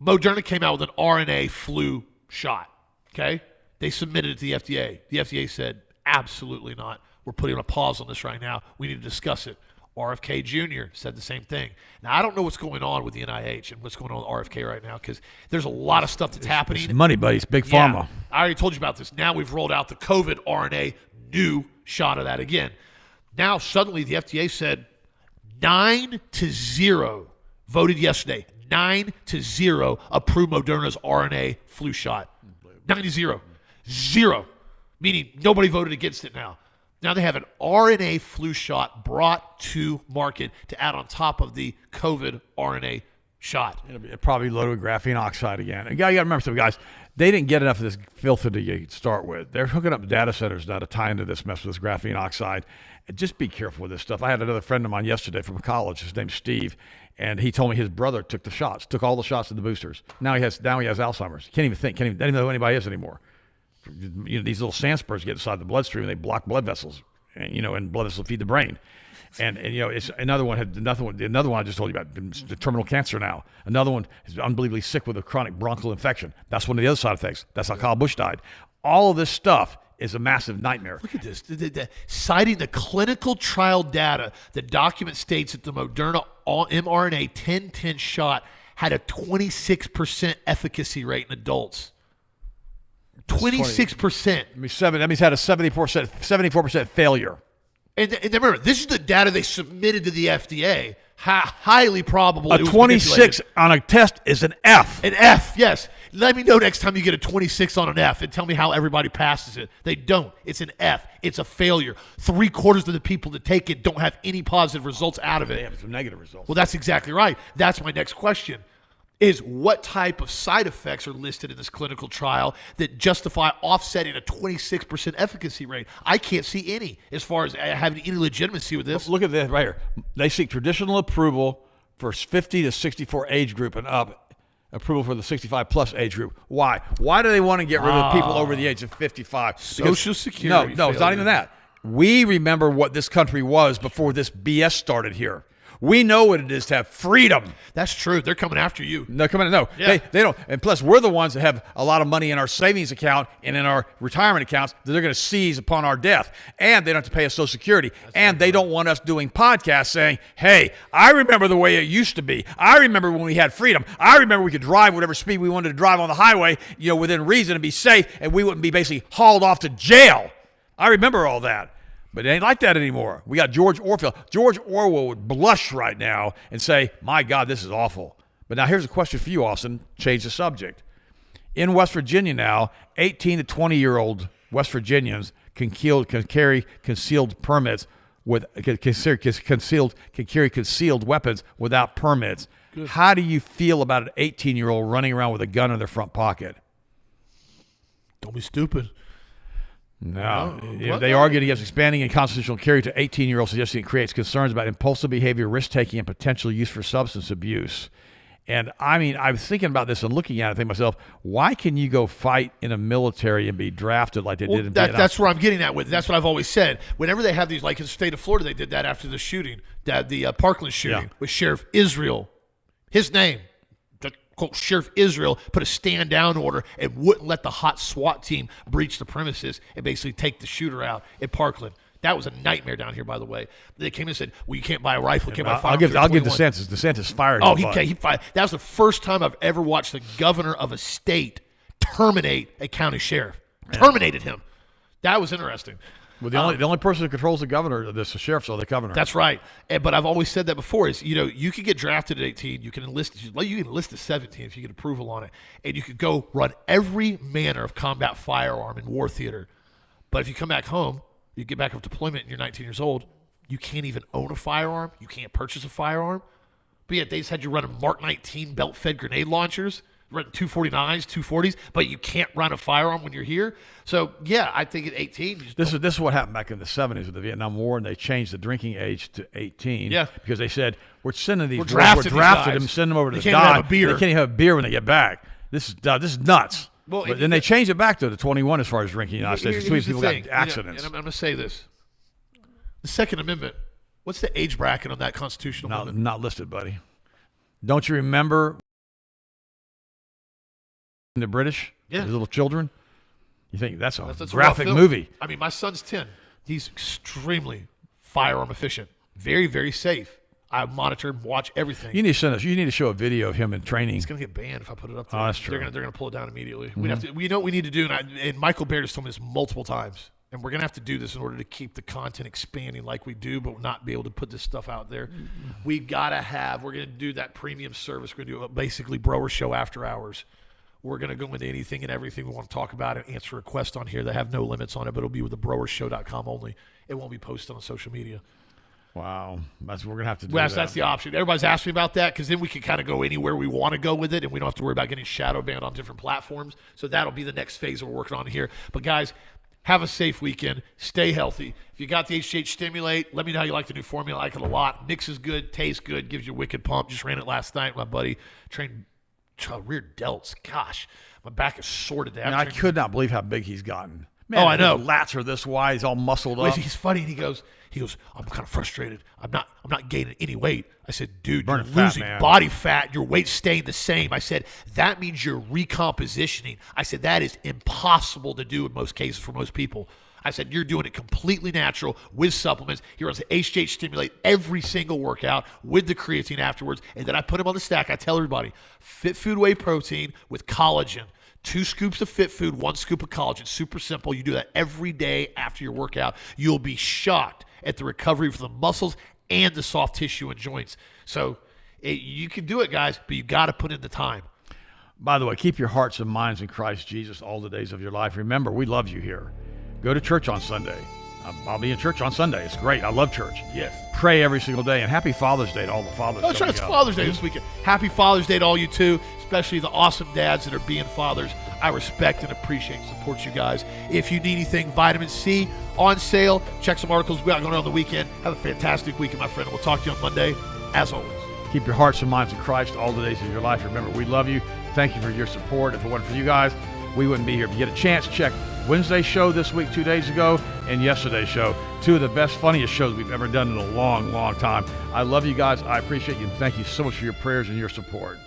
Moderna came out with an RNA flu shot. Okay? They submitted it to the FDA. The FDA said, absolutely not. We're putting a pause on this right now. We need to discuss it. RFK Jr. said the same thing. Now, I don't know what's going on with the NIH and what's going on with RFK right now because there's a lot of stuff that's happening. It's money, buddy. It's big pharma. Yeah, I already told you about this. Now we've rolled out the COVID RNA new shot of that again. Now, suddenly, the FDA said 9-0 voted yesterday. 9-0 approved Moderna's RNA flu shot. 9-0. 0. Meaning nobody voted against it now. Now they have an RNA flu shot brought to market to add on top of the COVID RNA shot. It'll be probably loaded with graphene oxide again. And you got to remember something, guys. They didn't get enough of this filth to start with. They're hooking up data centers now to tie into this mess with this graphene oxide. And just be careful with this stuff. I had another friend of mine yesterday from college. His name's Steve, and he told me his brother took all the shots of the boosters. Now he has Alzheimer's. Can't even think. Doesn't even know who anybody is anymore. You know, these little sand spurs get inside the bloodstream and they block blood vessels, and blood vessels feed the brain. And it's another one I just told you about, the terminal cancer now. Another one is unbelievably sick with a chronic bronchial infection. That's one of the other side effects. That's how Kyle Busch died. All of this stuff is a massive nightmare. Look at this. Citing the clinical trial data, the document states that the Moderna mRNA 1010 shot had a 26% efficacy rate in adults. 26%. That means it had a 74% failure. And remember, this is the data they submitted to the FDA. Highly probable. A 26 on a test is an F. An F, yes. Let me know next time you get a 26 on an F and tell me how everybody passes it. They don't. It's an F. It's a failure. 3/4 of the people that take it don't have any positive results out of it. They have some negative results. Well, that's exactly right. That's my next question. Is what type of side effects are listed in this clinical trial that justify offsetting a 26% efficacy rate? I can't see any as far as having any legitimacy with this. Look at this right here. They seek traditional approval for 50 to 64 age group and up, approval for the 65 plus age group. Why? Why do they want to get rid of people over the age of 55? Social Security. No, it's not even that. We remember what this country was before this BS started here. We know what it is to have freedom. That's true. They're coming after you. They're coming. No, yeah. They don't. And plus, we're the ones that have a lot of money in our savings account and in our retirement accounts that they're going to seize upon our death. And they don't have to pay us Social Security. And they don't want us doing podcasts saying, hey, I remember the way it used to be. I remember when we had freedom. I remember we could drive whatever speed we wanted to drive on the highway, within reason and be safe, and we wouldn't be basically hauled off to jail. I remember all that. But it ain't like that anymore. We got George Orwell. George Orwell would blush right now and say, my God, this is awful. But now here's a question for you, Austin. Change the subject. In West Virginia now, 18 to 20-year-old West Virginians can carry concealed permits can carry concealed weapons without permits. Good. How do you feel about an 18-year-old running around with a gun in their front pocket? Don't be stupid. No. They argued against expanding in constitutional carry to 18-year-olds, suggesting it creates concerns about impulsive behavior, risk-taking, and potential use for substance abuse. And I mean, I was thinking about this and looking at it, thinking to myself, why can you go fight in a military and be drafted like they did in Vietnam? That's where I'm getting at with. That's what I've always said. Whenever they have these, like in the state of Florida, they did that after the shooting, the Parkland shooting with Sheriff Israel. His name, Sheriff Israel, put a stand down order and wouldn't let the hot SWAT team breach the premises and basically take the shooter out at Parkland. That was a nightmare down here, by the way. They came in and said, well, you can't buy a rifle. You can't buy a firearm. I'll give DeSantis. DeSantis fired. Oh, he fired. That was the first time I've ever watched the governor of a state terminate a county sheriff. Terminated him. That was interesting. Well, the only person who controls the governor, the sheriff, so the governor. That's right. But I've always said that before. Is you could get drafted at 18. You can enlist at 17 if you get approval on it, and you could go run every manner of combat firearm in war theater. But if you come back home, you get back off deployment and you're 19 years old, you can't even own a firearm. You can't purchase a firearm. But yet they just had you running Mark 19 belt-fed grenade launchers, running 249s, 240s, but you can't run a firearm when you're here. So, yeah, I think at 18. This is what happened back in the 70s with the Vietnam War, and they changed the drinking age to 18. Yeah. Because they said, we're sending these, we're drafting them, send them over to the dock. They can't even have a beer when they get back. This is nuts. Well, but then they changed it back to 21 as far as drinking in the United States. Here's people got accidents. And I'm going to say this. The Second Amendment, what's the age bracket on that constitutional amendment? Not listed, buddy. Don't you remember the British? The little children? You think that's a graphic movie. I mean, my son's 10. He's extremely firearm efficient. Very, very safe. I monitor him, watch everything. You need to show a video of him in training. It's going to get banned if I put it up there. Oh, that's true. They're going to pull it down immediately. Mm-hmm. We know what we need to do, and Michael Baird has told me this multiple times, and we're going to have to do this in order to keep the content expanding like we do, but not be able to put this stuff out there. Mm-hmm. We're going to do that premium service. We're going to do basically Broer Show after hours. We're going to go into anything and everything we want to talk about and answer requests on here that have no limits on it, but it'll be with the browershow.com only. It won't be posted on social media. Wow. We're going to have to do that. that. That's the option. Everybody's asking me about that because then we can kind of go anywhere we want to go with it, and we don't have to worry about getting shadow banned on different platforms. So that'll be the next phase we're working on here. But, guys, have a safe weekend. Stay healthy. If you got the HGH Stimulate, let me know how you like the new formula. I like it a lot. Mixes good, tastes good, gives you a wicked pump. Just ran it last night. My buddy trained rear delts. Gosh, my back is sore today. I could not believe how big he's gotten. Man, I know. His lats are this wide. He's all muscled up. He's funny. And he goes, I'm kind of frustrated. I'm not gaining any weight. I said, dude, you're losing body fat. Your weight's staying the same. I said, that means you're recompositioning. I said, that is impossible to do in most cases for most people. I said, you're doing it completely natural with supplements. He runs the HGH Stimulate every single workout with the creatine afterwards. And then I put him on the stack. I tell everybody, Fit Food Whey Protein with collagen. 2 scoops of Fit Food, 1 scoop of collagen. Super simple. You do that every day after your workout. You'll be shocked at the recovery for the muscles and the soft tissue and joints. So you can do it, guys, but you got to put in the time. By the way, keep your hearts and minds in Christ Jesus all the days of your life. Remember, we love you here. Go to church on Sunday. I'll be in church on Sunday. It's great. I love church. Yes. Pray every single day. And happy Father's Day to all the fathers. Oh, sure. It's Father's Day this weekend. Happy Father's Day to all you too, especially the awesome dads that are being fathers. I respect and appreciate and support you guys. If you need anything, vitamin C on sale. Check some articles we got going on the weekend. Have a fantastic weekend, my friend. We'll talk to you on Monday, as always. Keep your hearts and minds in Christ all the days of your life. Remember, we love you. Thank you for your support. If it wasn't for you guys, we wouldn't be here. If you get a chance, check Wednesday's show this week, 2 days ago, and yesterday's show. 2 of the best, funniest shows we've ever done in a long, long time. I love you guys. I appreciate you. And thank you so much for your prayers and your support.